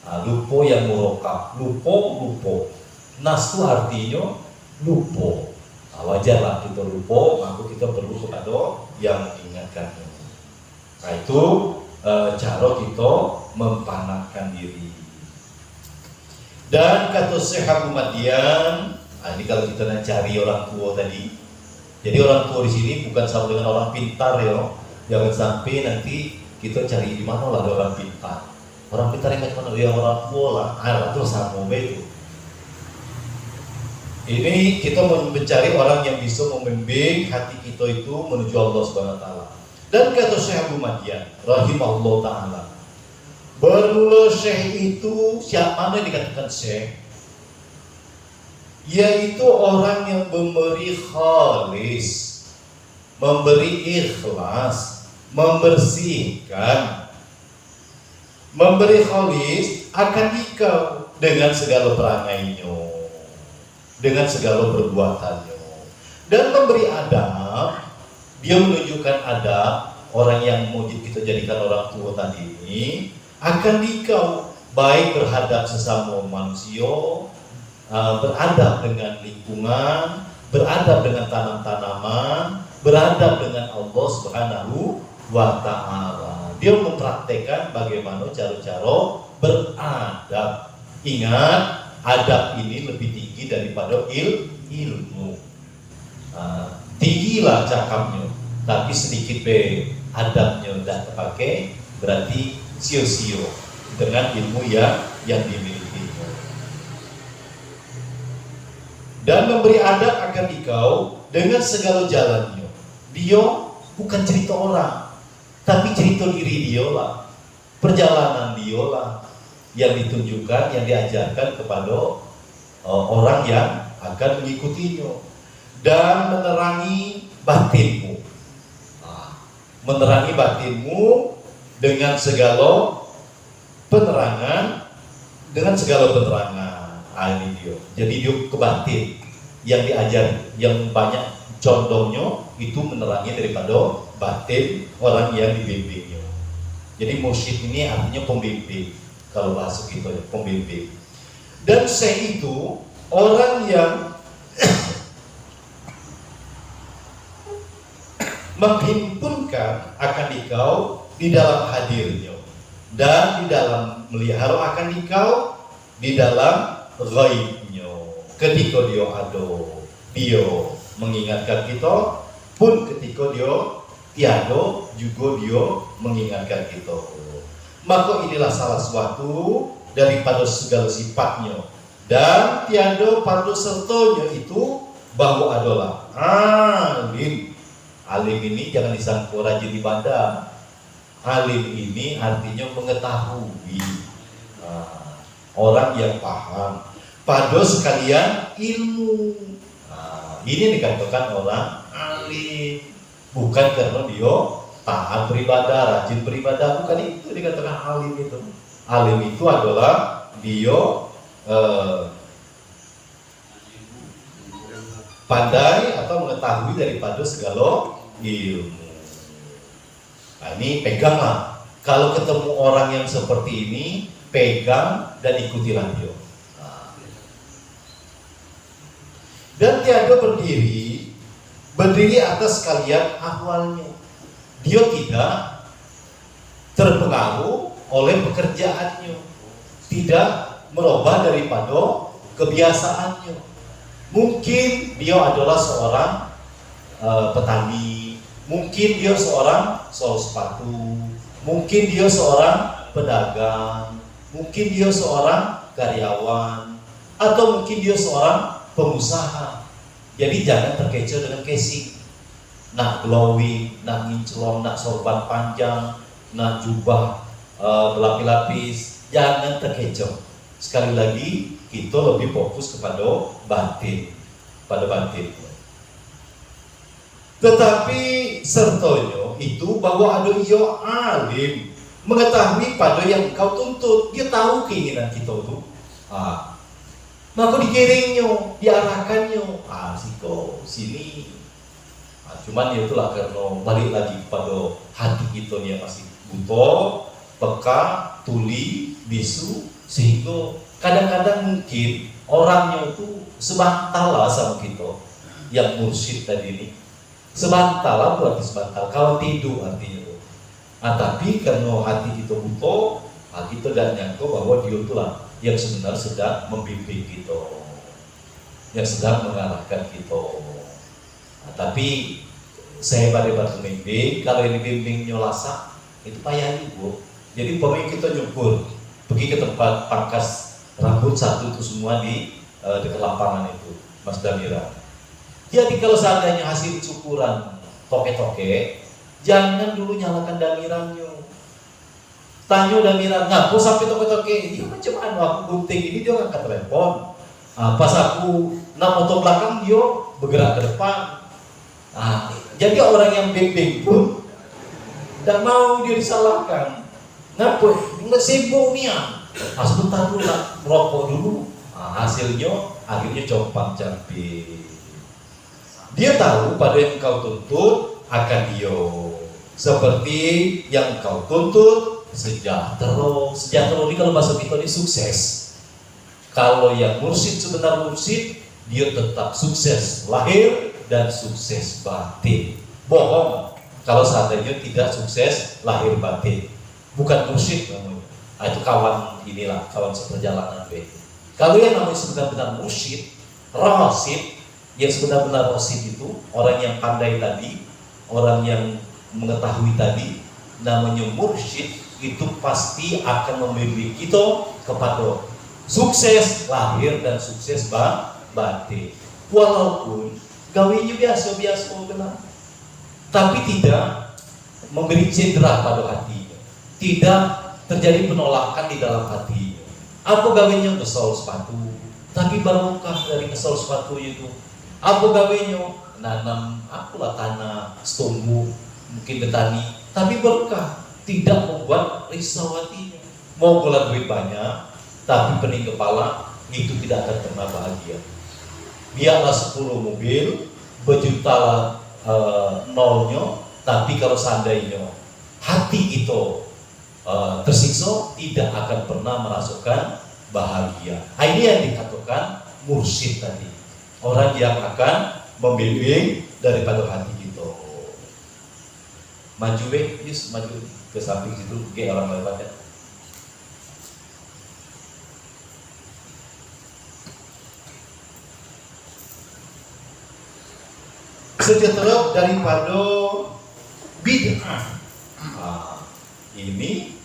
Nah, lupa yang murokab. Lupa. Nas itu artinya lupa. Nah, wajarlah kita lupa, maka kita perlu kepada yang mengingatkannya. Nah, itu cara kita mempanahkan diri. Dan kata Syekh Abu Madian, ini kalau kita nak cari orang tua tadi. Jadi orang tua di sini bukan sama dengan orang pintar ya. Jangan sampai nanti kita cari di mana lah ada orang pintar. Orang pintar yang macam mana? Ya orang tua lah. Terus sama itu. Ini kita mencari orang yang bisa membimbing hati kita itu menuju Allah Subhanahu wa taala. Dan kata Syekh Abu Madian rahimahullah ta'ala, bermula Syekh itu, siapa yang dikatakan Syekh? Yaitu orang yang memberi khalis, memberi ikhlas, membersihkan. Memberi khalis akan dikau dengan segala perangainya, dengan segala perbuatannya. Dan memberi adab, dia menunjukkan adab. Orang yang mau kita jadikan orang tua tadi ini akan dikau baik terhadap sesama manusia, beradab dengan lingkungan, beradab dengan tanam-tanaman, beradab dengan Allah Subhanahu wa ta'ala. Dia mempraktekkan bagaimana cara-cara beradab. Ingat, adab ini lebih tinggi daripada ilmu. Tinggilah cakapnya, tapi sedikit adabnya tidak terpakai, berarti sio-sio dengan ilmu yang dimiliki. Dan memberi adab akan dikau dengan segala jalannya. Dia bukan cerita orang, tapi cerita diri dia lah, perjalanan dia lah yang ditunjukkan, yang diajarkan kepada orang yang akan mengikutinya. Dan menerangi batinmu, menerangi batinmu dengan segala penerangan, ini dia. Jadi dia ke batin yang diajar, yang banyak contohnya itu menerangi daripada batin orang yang dibimbingnya. Jadi mursyid ini artinya pembimbing, kalau bahasa kita pembimbing. Dan Syekh itu orang yang menghimpunkan akan dikau di dalam hadirnya, dan di dalam melihara akan dikau di dalam ghaibnya. Ketika dia ada, dia mengingatkan kita, pun ketika dia tiada juga dia mengingatkan kita. Maka inilah salah suatu daripada segala sifatnya, dan tiada pada sertanya itu bahwa adalah alim. Alim ini jangan disangka rajin ibadah. Alim ini artinya mengetahui, orang yang paham pada sekalian ilmu. Ini dikatakan orang alim, bukan karena dia taat beribadah, rajin beribadah, bukan itu dikatakan alim itu. Alim itu adalah dia pandai atau mengetahui daripada segala ilmu. Nah, ini peganglah. Kalau ketemu orang yang seperti ini, pegang dan ikutilah dia. Dan tiada berdiri atas kalian ahwalnya. Dia tidak terpengaruh oleh pekerjaannya, tidak merubah daripada kebiasaannya. Mungkin dia adalah seorang petani, mungkin dia seorang sol sepatu, mungkin dia seorang pedagang, mungkin dia seorang karyawan, atau mungkin dia seorang pengusaha. Jadi jangan terkecoh dengan casing, nak glowing, nak ngincelong, nak sorban panjang, nak jubah berlapis-lapis. Jangan terkecoh. Sekali lagi, kita lebih fokus kepada batin, pada batin. Tetapi sertanya itu bahwa ada ia alim, mengetahui pada yang kau tuntut. Dia tahu keinginan kita itu. Maka digiringnya, diarahkannya. Siko sini. Cuman ya itulah karena balik lagi pada hati kita yang masih buta, peka, tuli, bisu, sehingga kadang-kadang mungkin orangnya itu sebantal lah sama kita yang mursyid tadi ini. Sebantal lah, berarti sebantal, kawan tidur artinya itu. Tapi karena hati kita buta, kita dan nyangka bahwa dia itulah yang sebenarnya sedang membimbing kita, yang sedang mengarahkan kita. Tapi sehebat-hebat pembimbing, kalau yang dibimbingnya lasak, itu payah juga. Jadi pemimpin kita nyukur, pergi ke tempat pangkas rambut satu itu semua di dekat lapangan itu, Mas Damira. Jadi kalau seandainya hasil cukuran toke-toke, jangan dulu nyalakan damirannya. Tanya damiran, ngapa sampai toke-toke? Dia macam mana aku gunting ini, dia ngangkat telepon. Pas aku nak motor belakang, dia bergerak ke depan. Jadi orang yang bimbing pun tidak mau dia disalahkan. Ngapa? Nggak sibuk nih ya. Sebentar dulu nak merokok dulu. Hasilnya akhirnya compang camping. Dia tahu pada yang kau tuntut akan dia. Seperti yang kau tuntut sejahtera. Sejahtera ini kalau bahasa kita ini sukses. Kalau yang mursyid sebenarnya mursyid, dia tetap sukses lahir dan sukses batin. Bohong kalau seandainya tidak sukses lahir batin. Bukan mursyid namanya. Itu kawan inilah, kawan seperjalanan B. Kalau yang namanya sebenarnya mursyid, rasid, yang sebenarnya rasid itu orang yang pandai tadi, orang yang mengetahui tadi, namanya mursyid, itu pasti akan membimbing kita kepada sukses lahir dan sukses batin. Walaupun gawinya biasa-biasa benar, tapi tidak memberi cedera pada hatinya, tidak terjadi penolakan di dalam hatinya. Apa gawinya ngesol sepatu, tapi barokah dari ngesol sepatu itu. Apa gawinya nanam apalah tanah, setumbu, mungkin petani, tapi berkah, tidak membuat risau hatinya. Mau keluar duit banyak, tapi pening kepala, itu tidak akan pernah bahagia. Biarlah 10 mobil, berjuta nolnya, tapi kalau seandainya hati kita tersiksa, tidak akan pernah merasakan bahagia. Ini yang dikatakan mursyid tadi, orang yang akan membimbing daripada hati kita. Maju maju ke samping situ, orang lewatnya. Sejahtera daripada bid'ah. Ini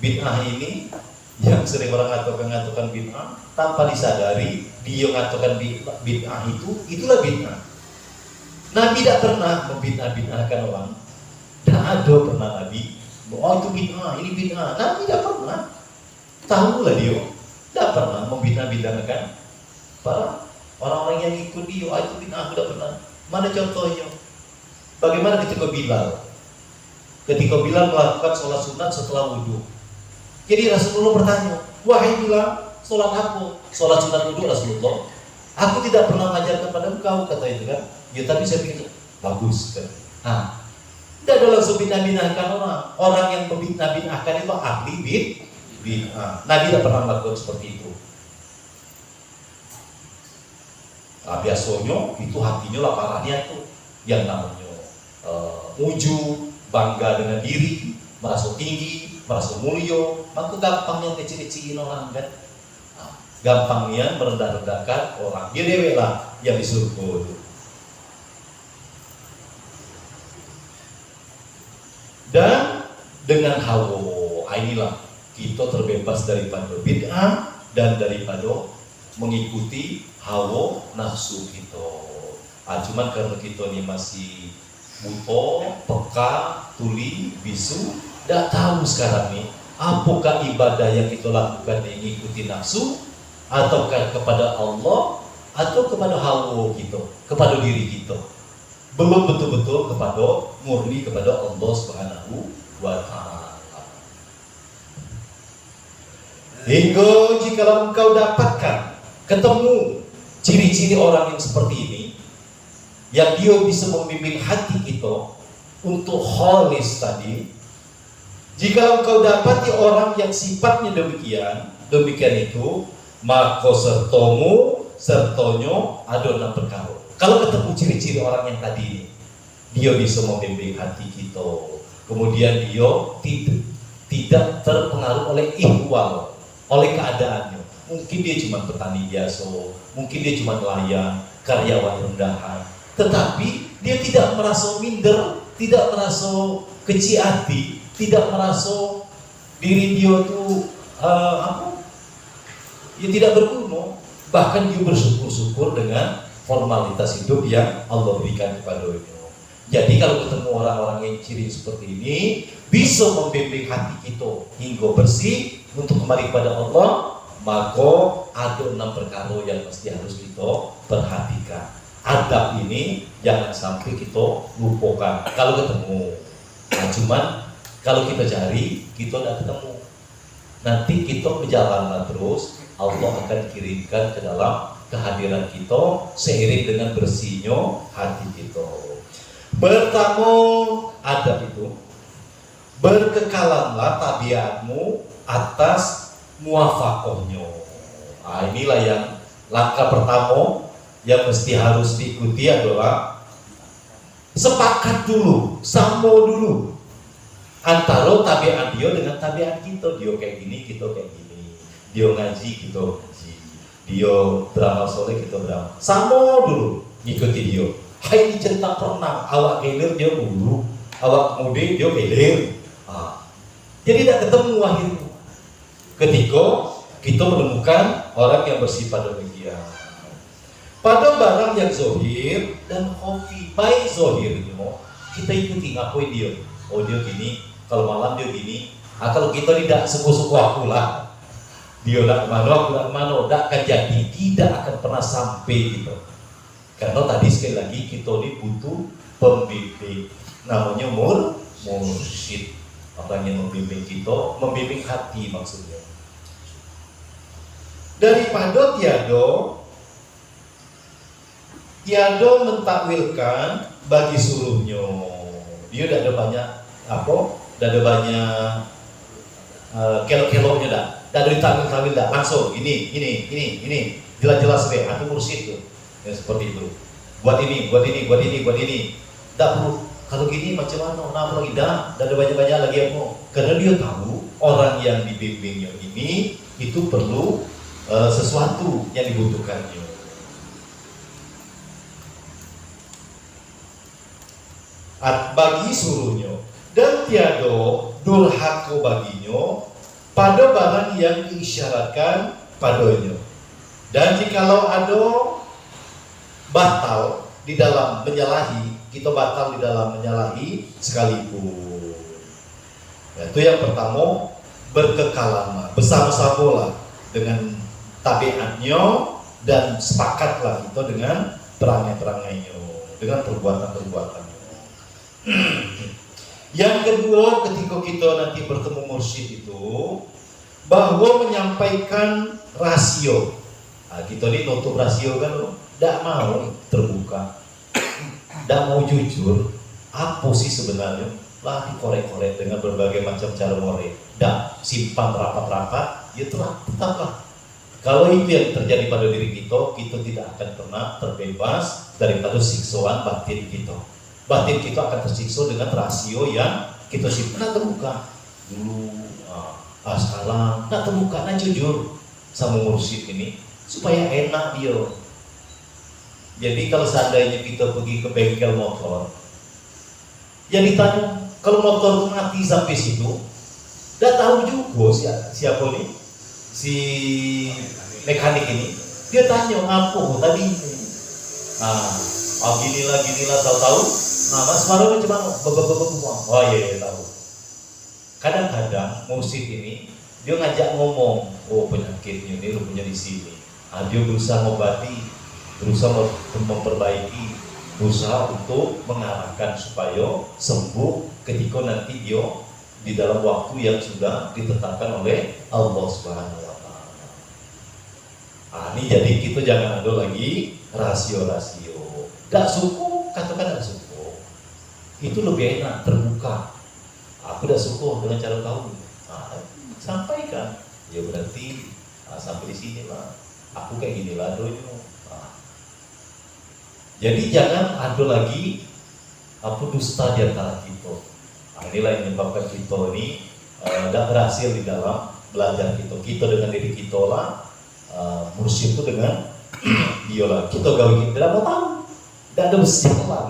bid'ah ini yang sering orang ngatakan bid'ah tanpa disadari dia ngatakan bid'ah itulah bid'ah. Nabi tidak pernah membid'ah-bid'ahkan orang. Tidak ada pernah Nabi, itu bid'ah, ini bid'ah. Nabi tidak pernah. Tahulah dia, tidak pernah membid'ah-bid'ahkan para orang-orang yang ikut dia. Itu bid'ah, tidak pernah. Mana contohnya? Bagaimana ketika Bilal? ketika Bilal melakukan sholat sunat setelah wudhu. Jadi Rasulullah bertanya, wahai Bilal, sholat aku, sholat sunat wudhu Rasulullah, aku tidak pernah mengajarkan pada engkau, kata itu kan. Ya tapi saya pikir bagus kan. Tidak ada langsung bina-binakan orang yang membina-binakan itu ahli bid'ah. Nabi tidak pernah melakukan seperti itu. Biasanya itu hatinya lah parahnya tuh yang namanya ujub, bangga dengan diri, merasa tinggi, merasa mulia, maka gampangnya kecil-kecilin orang kan. Gampangnya merendah-rendahkan orang. Dia dewe lah yang disuruh. Dan dengan hawa, inilah kita terbebas daripada bid'ah dan daripada mengikuti hawa nafsu kita. Cuman karena kita ini masih buta, peka, tuli, bisu, tidak tahu sekarang nih apakah ibadah yang kita lakukan ini mengikuti nafsu ataukah kepada Allah atau kepada hawa kita, kepada diri kita. Belum betul-betul kepada murni kepada Allah Subhanahu wa Ta'ala. Hingga jika engkau dapatkan, ketemu ciri-ciri orang yang seperti ini, yang dia bisa membimbing hati kita untuk khalis tadi. Jika engkau dapati orang yang sifatnya demikian itu, maka sertonyo ada 6 perkara. Kalau ketemu ciri-ciri orang yang tadi ini, dia bisa membimbing hati kita. Kemudian dia tidak terpengaruh oleh ihwal, oleh keadaannya. Mungkin dia cuma petani biasa, mungkin dia cuma nelayan, karyawan rendahan. Tetapi dia tidak merasa minder, tidak merasa kecil hati, tidak merasa diri dia itu dia tidak berguna. Bahkan dia bersyukur-syukur dengan formalitas hidup yang Allah berikan kepadanya. Jadi kalau ketemu orang-orang yang ciri seperti ini, bisa membimbing hati kita hingga bersih untuk kembali kepada Allah, maka ada 6 perkara yang mesti harus kita perhatikan. Adab ini jangan sampai kita lupakan kalau ketemu. Cuman kalau kita cari, kita tidak ketemu. Nanti kita berjalan terus, Allah akan kirimkan ke dalam kehadiran kita seiring dengan bersihnya hati kita. Pertama, adab itu berkekalanlah tabiatmu atas muafakohnya. Inilah yang langkah pertama yang mesti harus diikuti adalah sepakat dulu, sama dulu antara tabiat dia dengan tabiat kita. Dia kayak gini, kita kayak gini. Dia ngaji, kita ngaji. Dia beramal soleh, kita beramal. Sama dulu, ikuti dia. Hai ini cerita pernah, awak kelir dia bulu, awak mudi dia kelir. Jadi tidak ketemu akhirnya. Ketika kita menemukan orang yang bersifat demikian. Pada barang yang zohir dan khofi, baik zohirnya kita ikuti ngapain dia. Oh dia gini, kalau malam dia gini. Kalau kita tidak suku-suku aku lah, dia tidak kemana, aku tidak kemana, tidak akan jadi, tidak akan pernah sampai gitu. Karena tadi sekali lagi kita ini butuh pembimbing, namanya mursyid, orang yang membimbing kita, membimbing hati maksudnya. Daripada tiada mentakwilkan bagi suruhnya. Dia tidak ada banyak tidak ada banyak kelok-keloknya dah. Tidak ada ditakwil-takwil dah. Langsung ini jelas-jelas deh. Itu mursyid tuh. Ya, seperti itu. Buat ini. Tidak perlu. Kalau gini macam mana? Kenapa lagi dah? Tidak ada banyak-banyak lagi apa? Karena dia tahu orang yang dibimbingnya ini itu perlu sesuatu yang dibutuhkannya. Bagi suruhnya dan tiada durhaka baginya pada barang yang diisyaratkan padanya. Dan jikalau ada batal di dalam menyalahi, kita batal di dalam menyalahi sekalipun. Itu yang pertama, berkekalan bersama-sama dengan tabiatnya dan sepakatlah kita dengan perangai-perangainya, dengan perbuatan-perbuatannya. Yang kedua, ketika kita nanti bertemu mursyid itu, bahwa menyampaikan rasio. Nah, kita ini nutup rasio kan, tidak mau terbuka, tidak mau jujur. Apa sih sebenarnya? Lah dikorek-korek dengan berbagai macam cara more. Dan simpan rapat-rapat, ya tetaplah. Kalau itu yang terjadi pada diri kita, kita tidak akan pernah terbebas daripada siksaan batin kita. Batin kita akan tersiksa dengan rasio yang kita simpan. Nah terbuka dulu, sekarang nah terbuka, nah jujur sama mursyid ini supaya enak dia. Jadi kalau seandainya kita pergi ke bengkel motor, ya ditanya kalau motor mati sampai situ, udah tahu juga siapa nih si mekanik ini. Dia tanya apa tadi ini. Ginilah tahu-tahu. Nah, Mas Maro macam mana? Oh iya tahu. Kadang-kadang mursyid ini dia ngajak ngomong, oh penyakitnya ini rupanya di sini. Dia berusaha mengobati, berusaha memperbaiki, berusaha untuk mengarahkan supaya sembuh ketika nanti dia di dalam waktu yang sudah ditetapkan oleh Allah Subhanahu wa Ta'ala. Ini jadi kita jangan ada lagi rasio-rasio. Gak suku, katakan gak suku. Itu lebih enak, terbuka. Aku udah suku dengan cara kamu. Sampaikan. Ya berarti sampai di sini lah. Aku kayak gini lah doanya. Jadi jangan ada lagi dusta di antara kita. Inilah yang menyebabkan kita ini tidak berhasil di dalam belajar kita. Kita dengan diri kita lah, mursyid itu dengan dia lah. Kita gawe kita tidak mau tahu, tidak ada jalan.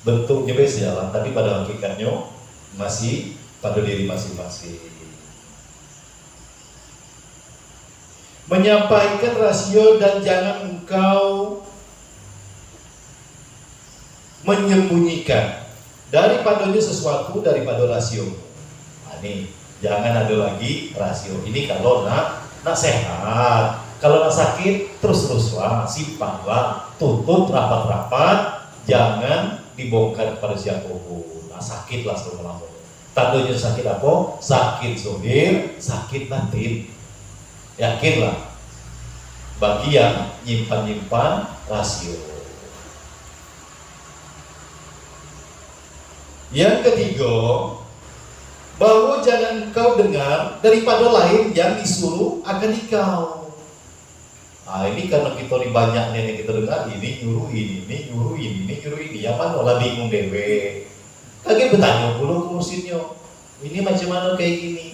Bentuknya bes jalan, tapi pada hakikatnya masih pada diri masing-masing. Menyampaikan rasio dan jangan engkau menyembunyikan daripadanya sesuatu daripada rasio. Ini jangan ada lagi rasio. Ini kalau nak sehat. Kalau nak sakit terus-teruslah, simpanlah, tutup rapat-rapat, jangan dibongkar kepada siapapun. Sakitlah selama-lamanya. Tandanya sakit apa? Sakit zahir, sakit batin. Yakinlah bagi yang nyimpan rasio. Yang ketiga, bahwa jangan engkau dengar daripada lain yang disuruh akan engkau. Ini karena kita ini banyaknya yang kita dengar, ini nyuruh ini nyuruh ini, ya mana lah bingung dewe. Kagak bertanya dulu ke mursyidnya, ini macam mana kayak gini.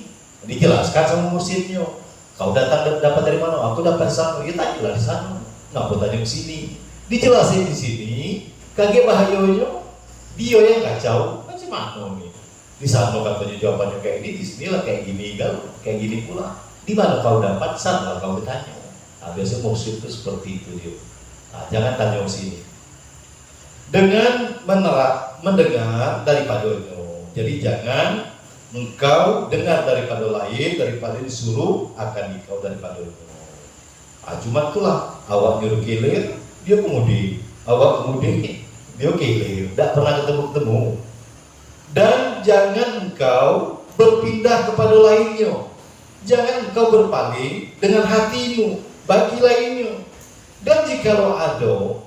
Dijelaskan sama mursyidnya. Kau datang dapat dari mana? Aku dapat di sana. Ya tanyalah di sana. Nggak bertanya ke sini. Dijelasin di sini. Kagak bahayanya. Dia yang kacau. Macam mana nih? Di sana katanya jawabannya kayak ini, di sinilah kayak gini, kayak gini pula. Di mana kau dapat? Sana lah kau bertanya. Biasanya mursyid itu seperti itu dia. Jangan tanya ke sini. Dengan mendengar daripada itu. Jadi jangan engkau dengar daripada lain, daripada disuruh akan engkau daripada itu. Cuma itulah awak nyuruh kilir, dia kemudi. Awak kemudi, dia kilir. Tidak pernah ketemu-ketemu. Dan jangan engkau berpindah kepada lainnya. Jangan engkau berpaling dengan hatimu bagi lainnya. Dan jikalau ada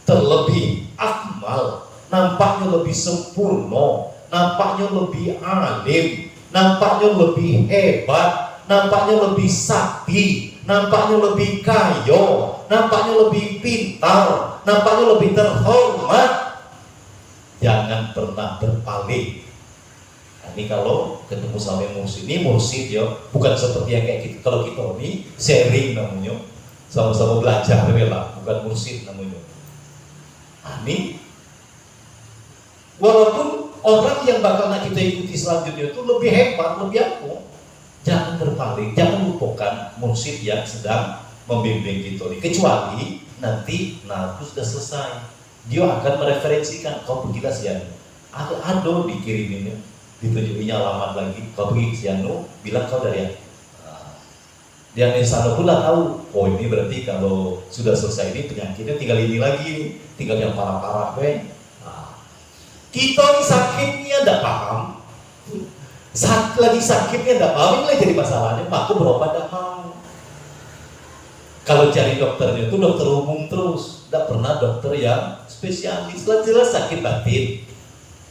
terlebih akmal, nampaknya lebih sempurna, nampaknya lebih alim, nampaknya lebih hebat, nampaknya lebih sakti, nampaknya lebih kaya, nampaknya lebih pintar, nampaknya lebih terhormat, jangan pernah berpaling. Ini kalau ketemu sama mursyid, ini mursyid ya, bukan seperti yang kayak kita. Kalau kita ini sharing namanya, sama-sama belajar lah, bukan mursyid namanya. Ini walaupun orang yang bakal kita ikuti selanjutnya itu lebih hebat, lebih apa, jangan berpaling, jangan lupakan mursyid yang sedang membimbing kita ini. Kecuali nanti aku sudah selesai, dia akan mereferensikan kau pergilah siang, ada dikiriminnya, ditunjukinya alamat lagi, kau pergi sianu, bilang kau dari yang di sana pula tahu, oh ini berarti kalau sudah selesai ini penyakitnya tinggal ini lagi, tinggal yang parah-parah Kita ini sakitnya tidak paham, lagi sakitnya tidak paham, ini jadi masalahnya. Aku berobat tidak mau. Kalau cari dokternya itu dokter umum terus, tidak pernah dokter yang spesialis. Jelas sakit batin,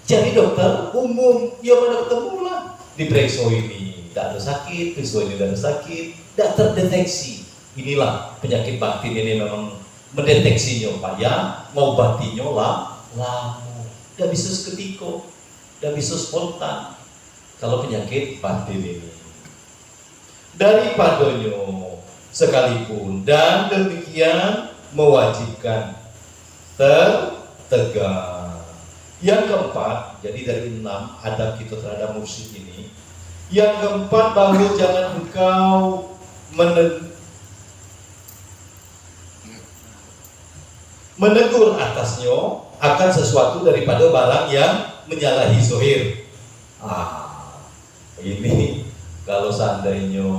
cari dokter umum, ya mana ketemu lah. Diperiksa ini tidak ada sakit, periksa ini tidak ada sakit, tidak terdeteksi. Inilah penyakit batin ini memang mendeteksinya payah, ngobatinya lama, tidak bisa seketika, tidak bisa spontan. Kalau penyakit batin ini daripadanya sekalipun, dan demikian mewajibkan tertegak. Yang keempat, jadi dari 6 adab kita terhadap mursyid ini. Yang keempat, bahwa jangan engkau menegur atasnya akan sesuatu daripada barang yang menyalahi zahir. Ini kalau seandainya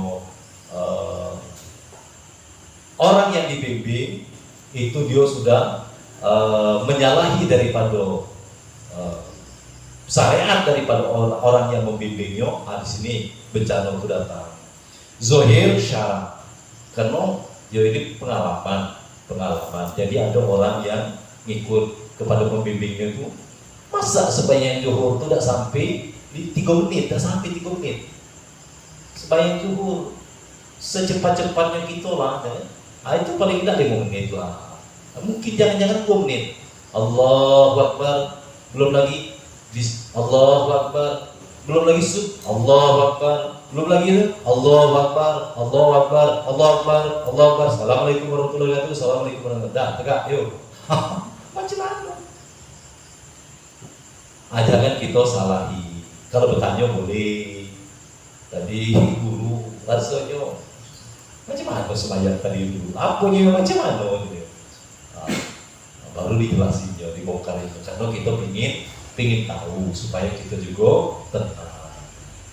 orang yang dibimbing itu dia sudah menyalahi daripada syariat daripada orang yang membimbingnya, di sini bencana itu datang. Zahir syarat, karena ya ini pengalaman. Jadi ada orang yang ngikut kepada pembimbingnya itu, masa sebanyak zuhur itu tidak sampai 3 menit, tidak sampai 3 menit. Sebanyak zuhur secepat-cepatnya kita lah, itu paling tidak 5 menit lah. Mungkin jangan-jangan 2 menit. Allahu Akbar, belum lagi Allahu Akbar, belum lagi Allahu Akbar, belum lagi Allahu Akbar, Allahu Akbar, Allahu Akbar, Allahu Akbar. Assalamualaikum warahmatullahi wabarakatuh. Assalamualaikum warahmatullahi wabarakatuh. Tegak, yuk. Macam mana? Jangan kita salahi. Kalau bertanya boleh. Tadi guru rasanya macam mana sembahyang tadi dulu? Apanya macam mana gitu. Baru dijelasinnya, dibongkar itu. Karena kita ingin tahu supaya kita juga tenang.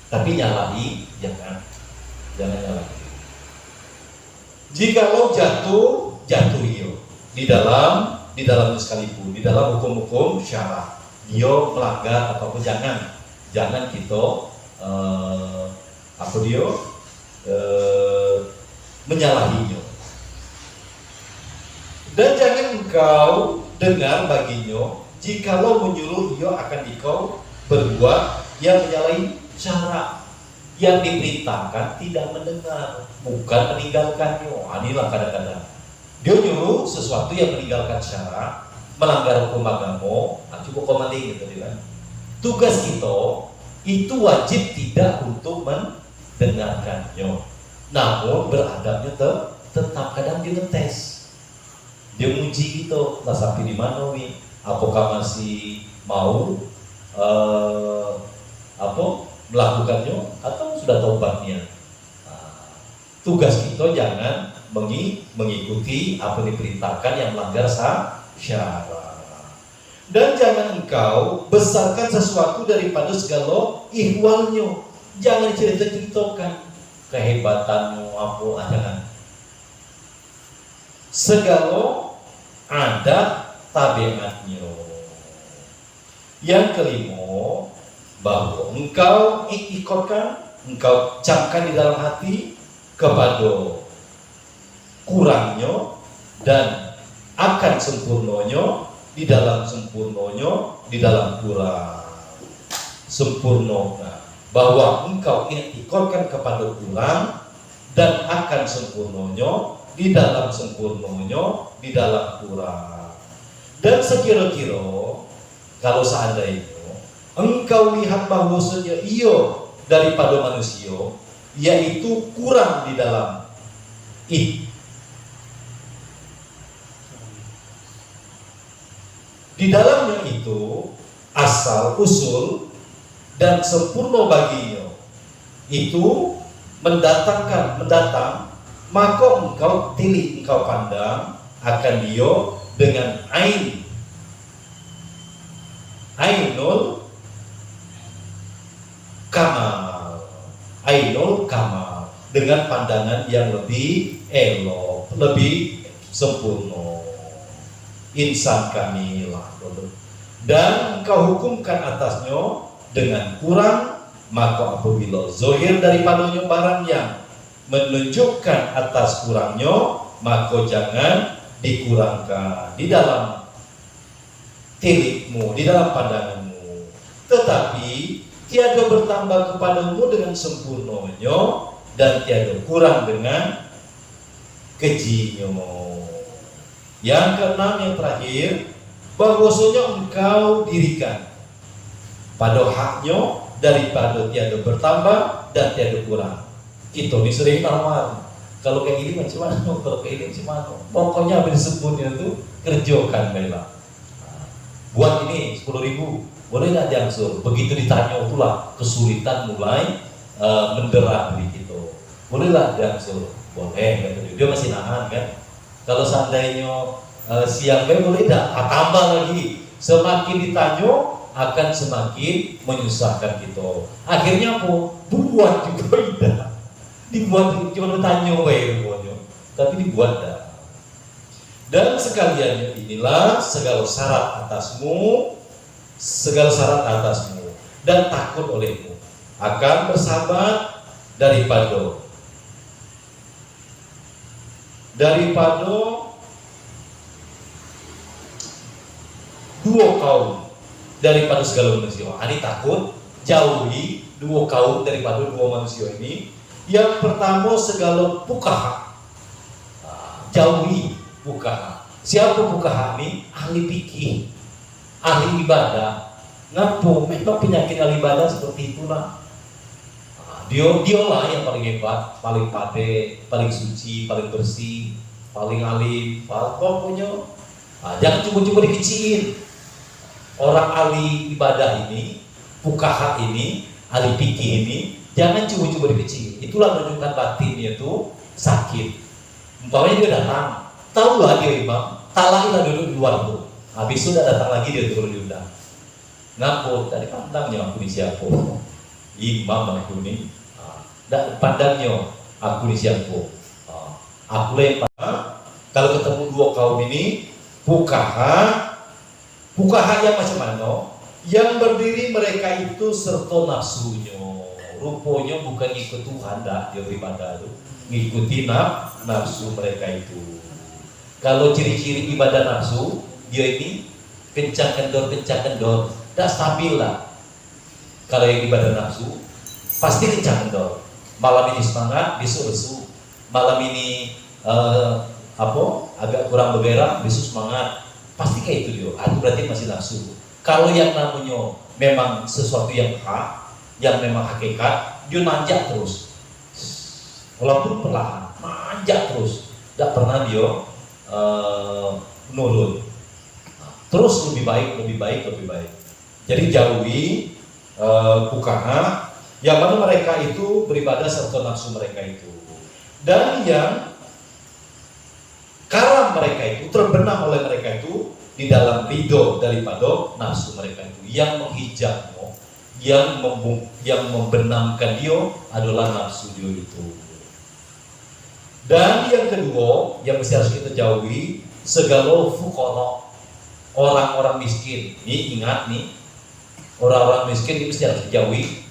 Tapi nyalahi jangan nyalahi. Jikalau jatuh iyo di dalamnya sekalipun, di dalam hukum-hukum syara, dia melanggar ataupun jangan kita menyalahinya. Dan jangan engkau dengar baginya jikalau menyuruh ia akan engkau berbuat yang menyalahi syara, yang diperintahkan tidak mendengar, bukan meninggalkannya. Inilah kadang-kadang dia nyuruh sesuatu yang meninggalkan syara, melanggar hukum agama, cukup komaling gitu kan. Tugas kita itu wajib tidak untuk mendengarkannya, namun beradabnya tetap. Kadang dia ngetes, dia nguji gitu, lah sampai di mana nih, apakah masih mau melakukannya atau sudah taubatnya. Tugas kita jangan mengikuti apa yang diperintahkan yang melanggar syara. Dan jangan engkau besarkan sesuatu daripada segala ihwalnya. Jangan cerita-ceritakan kehebatanmu jangan. Segala adat tabiatnya. Yang kelima, bahwa engkau ikutkan, engkau camkan di dalam hati kepada kurangnya dan akan sempurnanya di dalam kurang sempurna, bahwa engkau ikutkan kepada kurang dan akan sempurnanya di dalam kurang. Dan sekira-kira kalau seandainya engkau lihat bahwasanya daripada manusia, yaitu kurang di dalam di dalamnya itu asal usul dan sempurna baginya itu mendatang, maka engkau engkau pandang akan dia dengan ainul kamal, dengan pandangan yang lebih elok, lebih sempurna. Insan kamilah, dan engkau hukumkan atasnya dengan kurang, maka apabila zohir daripadanya barang yang menunjukkan atas kurangnya, maka jangan dikurangkan di dalam tilikmu, di dalam pandanganmu, tetapi tiada bertambah kepadamu dengan sempurnanya dan tiada kurang dengan kejinya. Yang keenam, yang terakhir, bahwasanya engkau dirikan pada haknya daripada tiada bertambah dan tiada kurang. Kita ini sering namar, kalau kayak gini macam mana, kalau kayak gini macam mana, pokoknya apa disebutnya itu kerjakan baiklah. Buat ini 10.000, boleh nggak diangsur? Begitu ditanya itulah kesulitan mulai mendera diri kita. Boleh nggak diangsur? Boleh, dia masih nahan kan. Kalau seandainya siang boleh tidak? Tambah lagi. Semakin ditanya akan semakin menyusahkan kita. Akhirnya apa? Buat juga tidak. Dibuat cuma bertanya tapi dibuat dah. Dan sekalian inilah segala syarat atasmu, dan takut olehmu akan bersahabat daripada dua kaum daripada segala manusia. Ini takut jauhi dua kaum daripada dua manusia ini. Yang pertama segala pukaha, jauhi pukaha. Siapa pukaha ini? Ahli fikih, ahli ibadah. Ngapo? Memang penyakit ahli ibadah seperti itulah. Dialah yang paling hebat, paling pade, paling suci, paling bersih, paling alim, pokoknya. Jangan cuma-cuma dikecilin. Orang ahli ibadah ini, pukaha ini, ahli fikih ini, jangan cuma-cuma dikecilin. Itulah menunjukkan batinnya itu sakit. Umpamanya dia datang, tahulah dia imam, talahilah duduk di luar itu. Habis itu datang lagi dia turun diundang. Ngapo? Tadi pandangnya aku ini siapa? Imam aku ini. Pandangnya aku ini siapa? Aku lempar. Kalau ketemu dua kaum ini, pukaha yang macam mana? Yang berdiri mereka itu serta nafsunya. Rupanya bukan ikut Tuhan dah dia beribadah itu, ngikuti nafsu mereka itu. Kalau ciri-ciri ibadah nafsu, dia ini kencang kendor, dah stabil lah. Kalau yang ibadah nafsu, pasti kencang kendor. Malam ini semangat, besok lesu. Malam ini agak kurang bergairah, besok semangat. Pasti kayak itu dia. Itu berarti masih nafsu. Kalau yang namanya memang sesuatu yang hak, yang memang hakikat, dia manjat terus. Walaupun perlahan, manjat terus. Tidak pernah dia menurun. Terus lebih baik. Jadi jauhi pukaha, yang mana mereka itu beribadah serta nafsu mereka itu. Dan yang karam mereka itu, terbenam oleh mereka itu di dalam ridho daripada nafsu mereka itu. Yang menghijabnya, yang membenamkan dia adalah nafsu dia itu. Dan yang kedua yang mesti harus kita jauhi, segala fuqara, orang-orang miskin. Ini ingat nih, orang-orang miskin ini mesti harus dijauhi.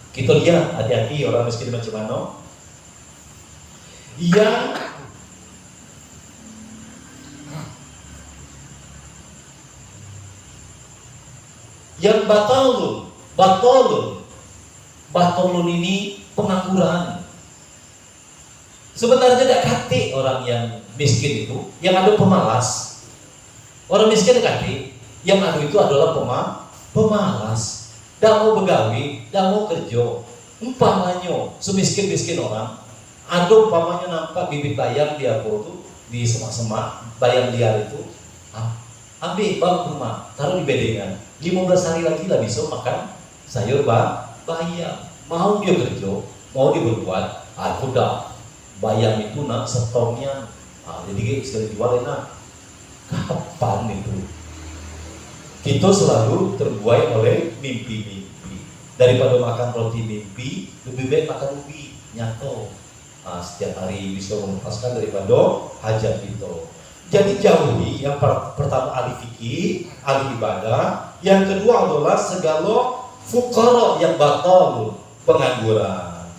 Kita lihat hati-hati orang miskin macam mana. Yang batalun ini pengangguran. Sebenarnya tidak kati orang yang miskin itu, yang ada pemalas. Orang miskin kati, yang ada itu adalah pemalas. Tidak mau begawi, tidak mau kerja. Umpamanya semiskin-miskin orang, ada umpamanya nampak bibit bayam di apa itu, di semak-semak bayam liar itu, ambil bawa ke rumah, taruh di bedengan. 15 hari lagi lah bisa makan sayur bayam. Mau dia kerja, mau dia berbuat, udah bayam itu nak stoknya. Jadi sekali jual enak. Kapan itu? Kita selalu terbuai oleh mimpi-mimpi. Daripada makan roti mimpi, lebih baik makan ubi nyata. Setiap hari bisa melepaskan daripada hajat kita. Jadi jauhi yang pertama ahli fikih, ahli ibadah. Yang kedua adalah segala fuqara yang batal, pengangguran.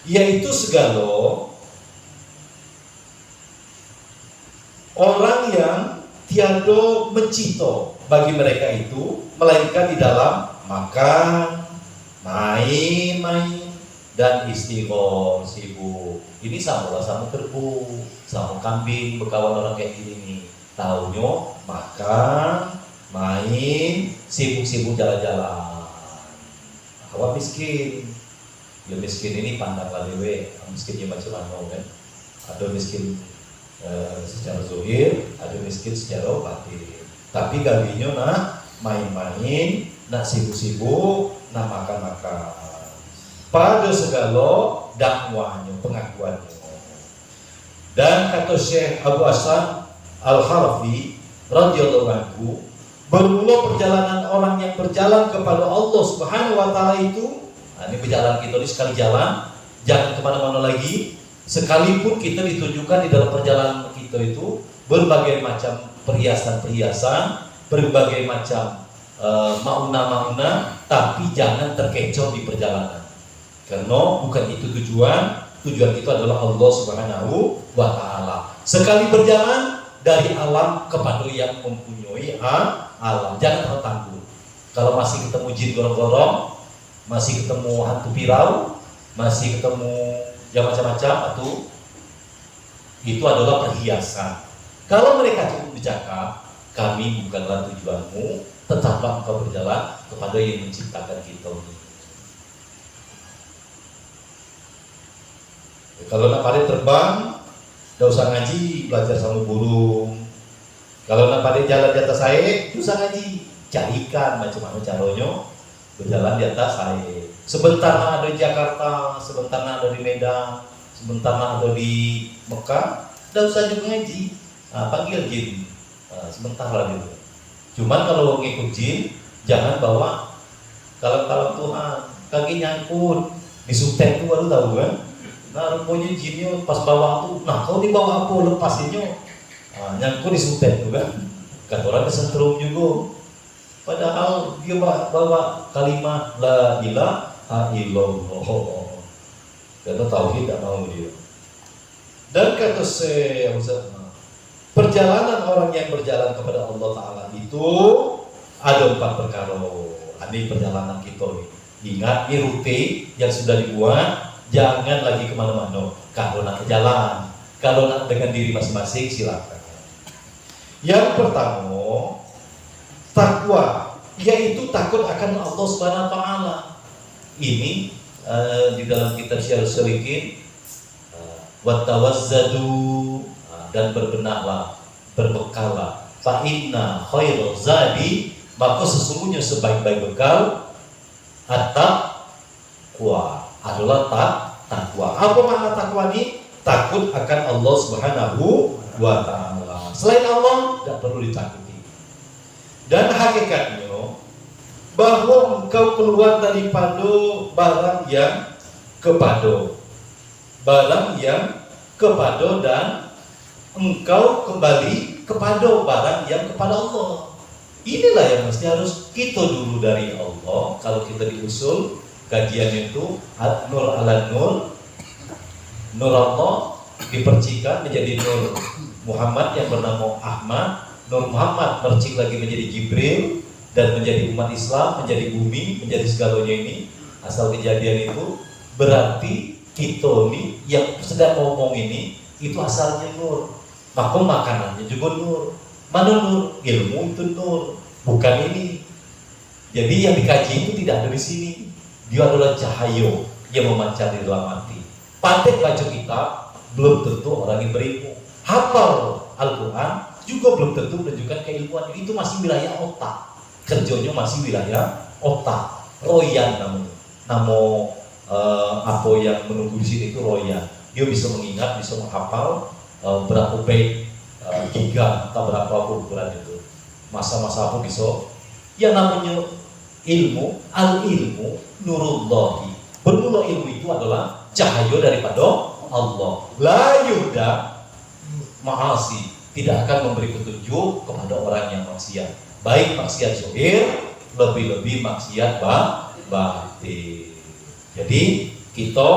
Yaitu segala orang yang tiada mencito bagi mereka itu, melainkan di dalam makan, main-main, dan istighol, sibuk. Ini sama kerbau, sama kambing, berkawan orang kayak gini nih. Taunya makan, main, sibuk-sibuk jalan-jalan. Awak miskin. Ya miskin ini pandanglah dewe, miskinnya macam-macam kan. Ada miskin secara zahir, ada miskin secara batin. Tapi gawinya nah main-main, nak sibuk-sibuk, nak makan-makan. Pada segala dakwahnya, pengakuannya. Dan kata Syekh Abu Hasan Al-Harafi radhiyallahu anhu, bermula perjalanan orang yang berjalan kepada Allah Subhanahu wa taala itu, ini berjalan kita ini sekali jalan, jangan kemana-mana lagi. Sekalipun kita ditunjukkan di dalam perjalanan kita itu berbagai macam perhiasan-perhiasan, berbagai macam mauna-mauna, tapi jangan terkecoh di perjalanan. Karena bukan itu tujuan kita adalah Allah Subhanahu wa taala. Sekali berjalan dari alam kepada yang mempunyai alam, jangan tertangguh. Kalau masih ketemu jin gorong-gorong, masih ketemu hantu pirau, masih ketemu yang macam-macam, itu adalah perhiasan. Kalau mereka cukup bercakap, kami bukanlah tujuanmu, tetaplah engkau berjalan kepada yang menciptakan kita ini. Kalau nak pada terbang, tidak usah ngaji, belajar sama burung. Kalau nak pada jalan di atas air, tidak usah ngaji, cari ikan macam-macam caranya berjalan di atas air. Sebentar nak ada di Jakarta, sebentar nak ada di Medan, sebentar nak ada di Mekah, tidak usah juga ngaji. Panggil jin, sebentar lah gitu. Cuman kalau ngikut jin, jangan bawa kalau Tuhan kaki nyangkut di sutet itu, baru tahu kan? Nah rupanya jinnya pas bawa tuh, nah kau dibawa apa lepasinnya, nyangkut di sutet tuh kan? Kata orang kesentrum juga. Padahal dia bawa kalimat la ilaha illallah. Karena tauhid tidak mau dia. Dan kata saya, perjalanan orang yang berjalan kepada Allah Ta'ala itu ada 4 perkara. Ini perjalanan kita nih. Ingat, ini rute yang sudah dibuat. Jangan lagi kemana-mana. Kalau nak ke jalan, kalau nak dengan diri masing-masing, silakan. Yang pertama, takwa, yaitu takut akan Allah Subhanahu wa taala. Ini di dalam kitab Syarh Salikin, watawazzadu, dan berbenahlah, berbekallah. Fa inna khairal zadi, maka sesungguhnya sebaik-baik bekal at-taqwa, adalah takwa. Apa makna takwa ini? Takut akan Allah Subhanahu wa taala. Selain Allah tidak perlu ditakuti. Dan hakikatnya bahwa engkau keluar daripada barang yang kepada, dan engkau kembali kepada barang yang kepada Allah. Inilah yang mesti harus kita dulu dari Allah. Kalau kita diusul kajian itu nur ala nur, nur Allah dipercikan menjadi nur Muhammad yang bernama Ahmad. Nur Muhammad mercik lagi menjadi Jibril dan menjadi umat Islam, menjadi bumi, menjadi segalanya ini. Asal kejadian itu berarti kita ini yang sedang ngomong ini itu asalnya nur. Maka makanannya juga nur. Mana nur? Ilmu itu nur, bukan ini. Jadi yang dikaji itu tidak ada di sini. Dia adalah cahaya yang memancar di dalam hati. Pandai baca kitab belum tentu orang yang berilmu. Hafal Al-Quran juga belum tentu menunjukkan keilmuan. Itu masih wilayah otak. Kerjanya masih wilayah otak. Royan namanya. Apa yang menunggu di sini itu royan. Dia bisa mengingat, bisa menghafal berapa bait, giga atau berapa ukuran itu. Masa-masa apa bisa? Ya namanya ilmu, al-ilmu nurullahi. Bermula ilmu itu adalah cahaya daripada Allah. La yuhda ma'asi, tidak akan memberi petunjuk kepada orang yang maksiat. Baik maksiat zahir, lebih-lebih maksiat batin. Jadi kita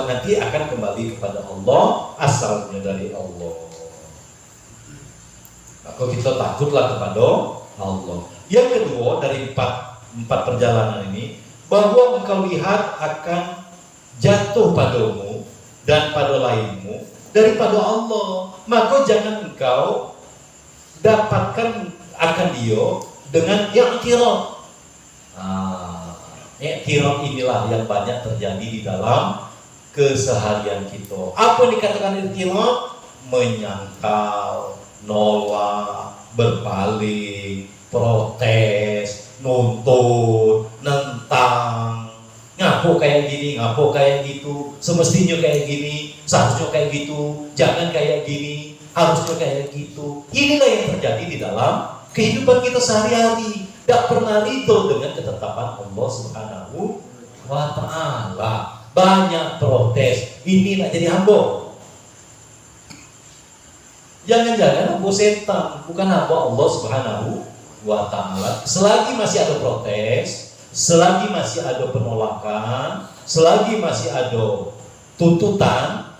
nanti akan kembali kepada Allah, asalnya dari Allah. Maka kita takutlah kepada Allah. Yang kedua dari empat perjalanan ini, bahwa engkau lihat akan jatuh padamu dan pada lainmu daripada Allah, maka jangan engkau dapatkan akan dia dengan i'tirad. I'tirad inilah yang banyak terjadi di dalam keseharian kita. Apa yang dikatakan i'tirad? Menyangkal, nolak, berpaling, protes, nuntut, nentang. Ngapo kayak gini, ngapo kayak gitu, semestinya kayak gini, seharusnya kayak gitu, jangan kayak gini, harusnya kayak gitu. Inilah yang terjadi di dalam kehidupan kita sehari-hari. Tidak pernah ridho dengan ketetapan Allah Subhanahu wa Ta'ala. Banyak protes, inilah jadi hamba. Jangan-jangan hamba setan, bukan hamba Allah Subhanahu wa Ta'ala. Selagi masih ada protes, selagi masih ada penolakan, selagi masih ada tuntutan,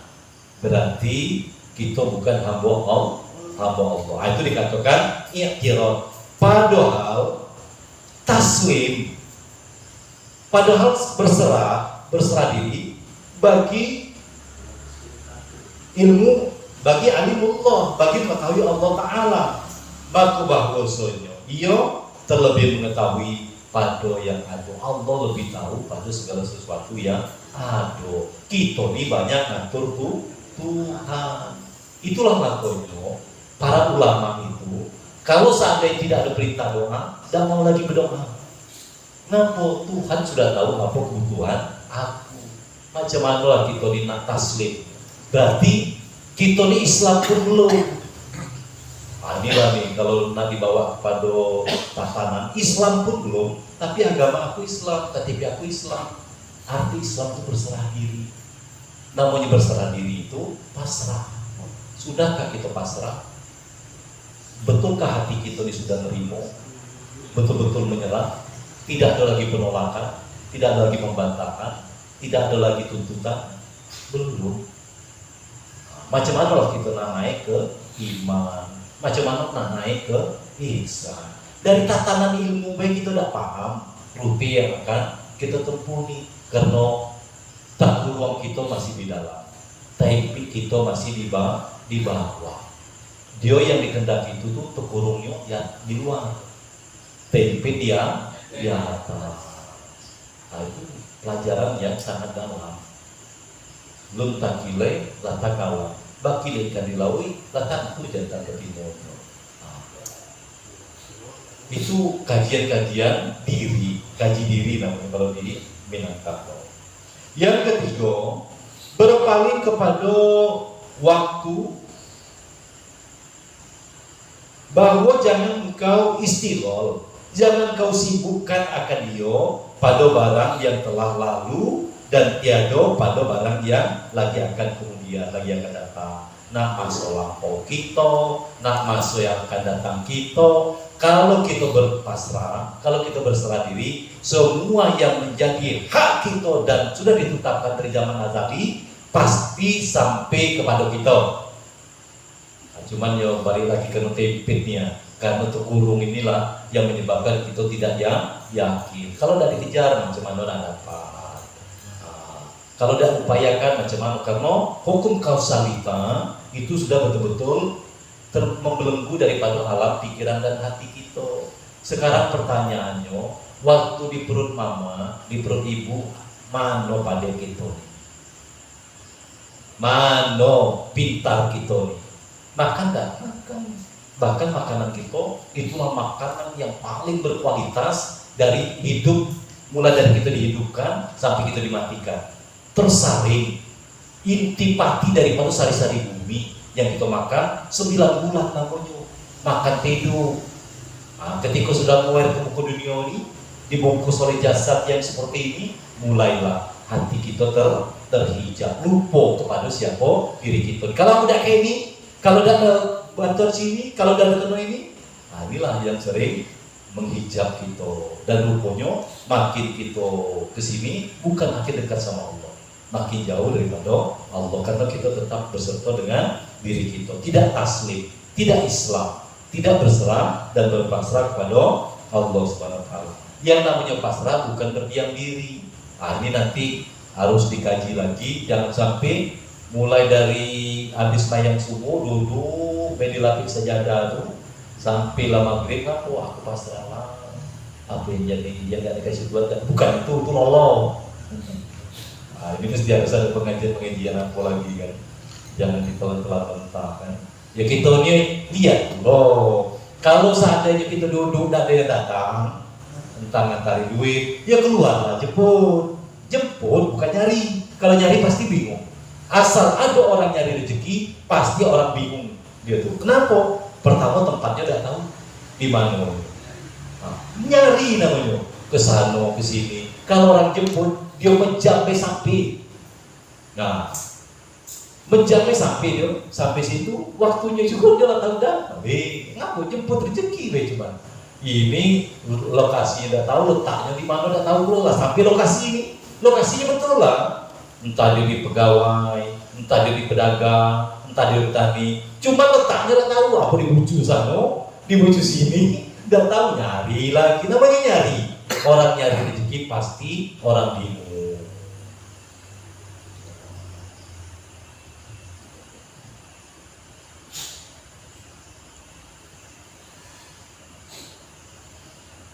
berarti kita bukan hamba Allah. Itu dikatakan i'tirad. Padahal taslim, padahal berserah diri bagi ilmu, bagi alimullah, bagi mengetahui Allah Ta'ala. Maka bahwasanya ia terlebih mengetahui pada yang ada. Allah lebih tahu pada segala sesuatu yang ada. Kita ini banyak ngatur Tuhan. Itulah makanya para ulama itu, kalau seandainya tidak ada perintah doa, tidak mau lagi berdoa. Kenapa? Tuhan sudah tahu apa kebutuhan aku. Macam mana lah kita ini nak taslim? Berarti kita ini Islam pun belum. Inilah nih, kalau nak dibawa kepada tatanan Islam pun belum, tapi agama aku Islam, KTP aku Islam. Arti Islam itu berserah diri. Namanya berserah diri itu pasrah. Sudahkah kita pasrah? Betulkah hati kita ini sudah nerimo? Betul-betul menyerah? Tidak ada lagi penolakan, tidak ada lagi pembantaian, tidak ada lagi tuntutan? Belum. Macam mana lah kita naik ke iman? Macam mana naik ke ihsan? Dari tatanan ilmu baik kita tidak paham, rupiah yang akan kita tempuh nih, karena tak ruang kita masih di dalam, tapi kita masih di bawah. Dia yang dikehendaki itu tuh terkurungnya ya di luar, tempe dia di atas. Nah, itu pelajaran yang sangat dalam. Lum takile lata kawan, bakile ikan di laut, lata aku jantan ke timur. Itu kajian-kajian diri, kaji diri namanya kalau di Minangkabau. Yang ketiga, berpaling kepada waktu, bahwa jangan engkau istighol, jangan kau sibukkan akan dia pada barang yang telah lalu dan tiada pada barang yang lagi akan kemudian, lagi akan datang. Nak masuk lampau kita, nak masuk yang akan datang kita. Kalau kita berpasrah, kalau kita berserah diri, semua yang menjadi hak kita dan sudah ditetapkan dari zaman azali pasti sampai kepada kita. Cuman ya balik lagi ke tempitnya, karena terkurung inilah yang menyebabkan kita tidak yakin. Kalau tidak dikejar macam mana nak dapat? Kalau tidak upayakan macam mana? Karena hukum kausalita itu sudah betul-betul membelenggu daripada alam pikiran dan hati kita. Sekarang pertanyaannya, waktu di perut mama, di perut ibu, mana pada kita nih? Mana pintar kita nih? Makan tak? Makan. Bahkan makanan kita itulah makanan yang paling berkualitas dari hidup, mulai dari kita dihidupkan sampai kita dimatikan. Tersaring intipati daripada sari-sari bumi yang kita makan 9 bulan namanya. Makan tidur. Nah, ketika sudah mulai ke muka dunia ini, dibungkus oleh jasad yang seperti ini, mulailah hati kita terhijab, lupa kepada siapa diri kita. Kalau udah kayak ini, kalau udah bantuan sini, kalau udah ketemu ini, nah inilah yang sering menghijab kita. Dan rupanya makin kita kesini bukan makin dekat sama Allah, makin jauh daripada Allah, karena kita tetap berserta dengan diri kita, tidak taslim, tidak Islam, tidak berserah dan berpasrah kepada Allah Subhanahu wa taala. Yang namanya pasrah bukan berdiam diri. Nah, ini nanti harus dikaji lagi, jangan sampai mulai dari habis mayang subuh duduk dilapik sajadah tuh sampai lama maghrib aku pasrah lah. Apa yang jadi dia nggak dikasih buat, bukan itu lolo. Nah, ini mesti harus ada pengajian apa lagi kan, jangan ditelan-telan mentah kan. Ya kita ini lihat loh, kalau seandainya kita duduk dan dia datang entah ngantarin duit, ya keluarlah jemput bukan nyari. Kalau nyari pasti bingung. Asal ada orang nyari rezeki, pasti orang bingung dia tuh. Kenapa? Pertama tempatnya udah tahu di mana. Nah, nyari namanya, ke sana ke sini. Kalau orang jemput, dia menjampe sampai. Nah, menjampe sampai dia sampai situ, waktunya juga dia tahu dah. Ngaku jemput rezeki cuma. Ini lokasinya udah tahu, letaknya di mana udah tahu lah, sampai lokasi ini. Lokasinya betul lah. Entah dia di pegawai, entah dia di pedagang, entah dia di petani. Cuma letaknya udah tahu, apa di bucu sana, di bucu sini, udah tahu, nyari lagi. Namanya nyari. Orang nyari rezeki pasti orang bingung.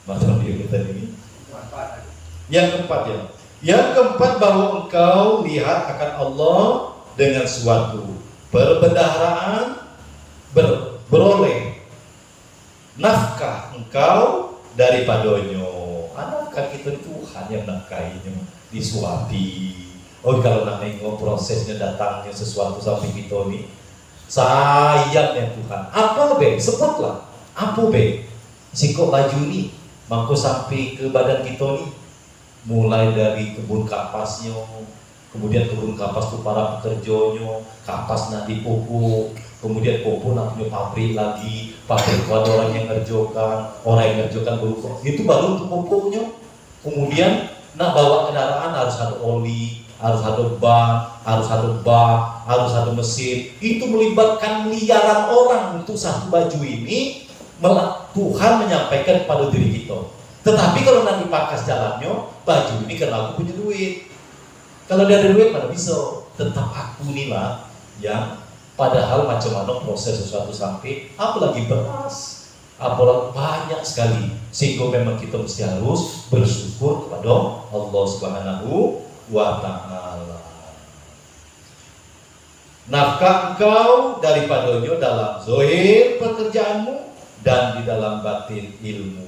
Macam dia kita ini. Yang keempat bahwa engkau lihat akan Allah dengan suatu perbendaharaan, beroleh nafkah engkau daripadanya. Nafkah kita Tuhan yang nafkahinya, disuapi. Oh, kalau nengok prosesnya datangnya sesuatu sampai kita nih, sayangnya Tuhan. Apa be? Sebutlah. Apa be? Sikok baju nih, mampu sampai ke badan kita nih. Mulai dari kebun kapasnya, kemudian kebun kapas itu para pekerjanya, kapas nanti pupuk, kemudian pupuk nanti pabrik lagi, pabrik itu ada orang yang ngerjokan, orang yang ngerjokan itu baru untuk pupuknya. Kemudian bawa kendaraan harus ada oli, harus ada ban, harus ada bak, harus ada mesin. Itu melibatkan miliaran orang untuk satu baju ini. Tuhan menyampaikan kepada diri kita. Tetapi kalau nanti pakas jalannya, baju ini karena aku punya duit. Kalau dia ada duit mana bisa? Tetap aku inilah yang padahal macam mana proses sesuatu sampai, apalagi beras, apalagi banyak sekali. Sehingga memang kita mesti harus bersyukur kepada Allah Subhanahu wa taala. Nafkah engkau daripadanya dalam zahir pekerjaanmu dan di dalam batin ilmu.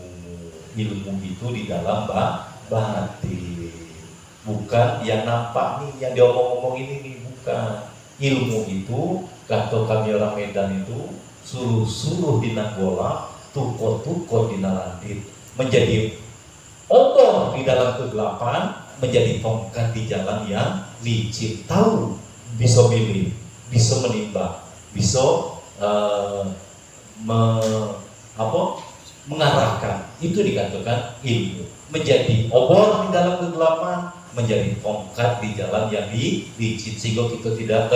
Ilmu itu di dalam batin, bukan yang nampak nih, yang diomong-omong ini nih, bukan. Ilmu itu kata kami orang Medan itu suruh-suruh di bola, tukor-tukor di landit, menjadi obor di dalam kegelapan, menjadi tongkat di jalan yang licin. Tahu, bisa milih, bisa menimbang, bisa mengarahkan. Itu dikatakan ilmu. Menjadi obor di dalam kegelapan, menjadi tongkat di jalan yang licin, sehingga kita tidak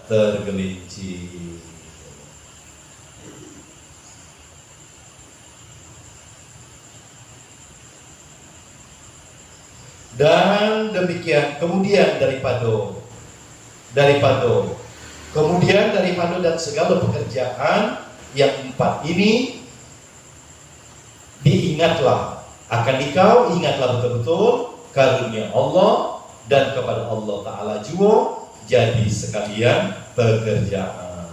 tergelincir. Dan demikian kemudian daripada dan segala pekerjaan yang empat ini, diingatlah akan dikau, ingatlah betul-betul karunia Allah, dan kepada Allah Ta'ala juga jadi sekalian pekerjaan.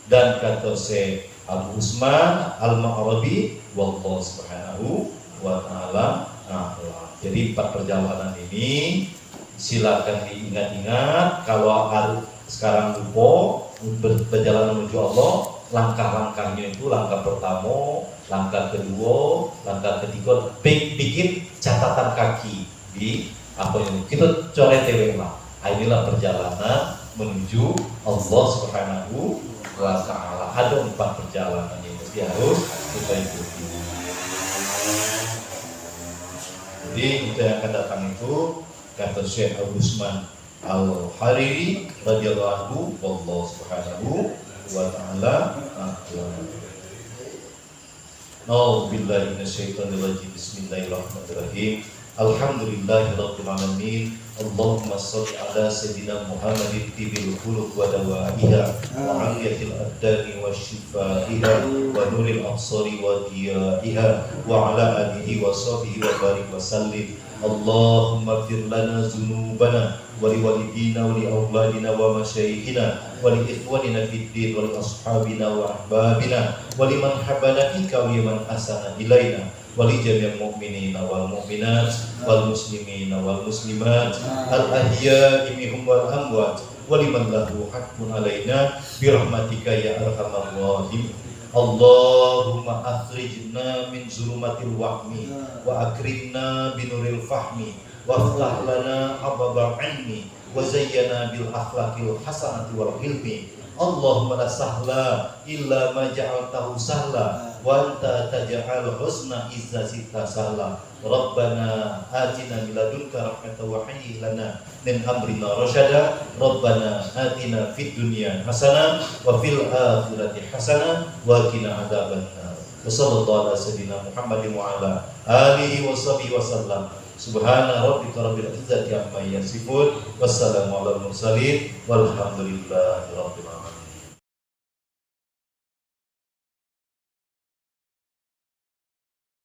Dan kata Syekh Abu Usman Al-Ma'arabi, wallahu subhanahu wa ta'ala a'lam. Jadi 4 perjalanan ini silakan diingat-ingat. Kalau sekarang lupa berjalan menuju Allah, langkah-langkahnya itu langkah pertama, langkah kedua, langkah ketiga, bikin catatan kaki di apa yang kita coret lah. Inilah perjalanan menuju Allah Subhanahu wa Ta'ala. Ada 4 perjalanan yang mesti harus kita ikuti. Jadi kita yang akan datang itu kata Syekh Abu Usman Al-Hariri radhiyallahu anhu, wallahu subhanahu wa ta'ala a'lam. A'udzu billahi minasyaitonir rajim. Bismillahirrahmanirrahim. Alhamdulillahirabbil alamin. Allahumma shalli ala sayyidina Muhammadin tibil qulub wa dawaiha wa afiyatil abdani wa shifaiha wa nuril absari wa diyaiha wa ala alihi wa sahbihi wa barik wa sallim. Allahumma fir lana dzunubana wa liwalidina wa liauladina wa masyayikhina wa li ikhwanina fid din wa li ashabina wa ahbabina wa liman habana fika wa liman asana ilaina wa li jami'il mu'minina wal mu'minat wal muslimina wal muslimat al ahya'i minhum wal amwat wa liman lahu haqqun alaina bi rahmatika ya arhamar rahimin. Allahumma akhrijna min zulumatil wahmi wa akrimna binuril fahmi waftah lana abwabal ilmi wa zayyana bil akhlaqil hasanati wal hilmi. Allahumma la sahla illa ma ja'altahu sahla wa anta taj'al husna izza sita sahla. Rabbana atina min ladunka rahmatan wa hayyi lana min amrina rasyada. Rabbana atina fid dunya hasanah wa fil akhirati hasanah wa qina adzabannar. Wa sallallahu ala sayyidina Muhammadin wa ala alihi wa sahbihi wa sallam. Subhana rabbika rabbil izzati amma yasifun. Wassalamu ala mursalin walhamdulillahi rabbil alamin.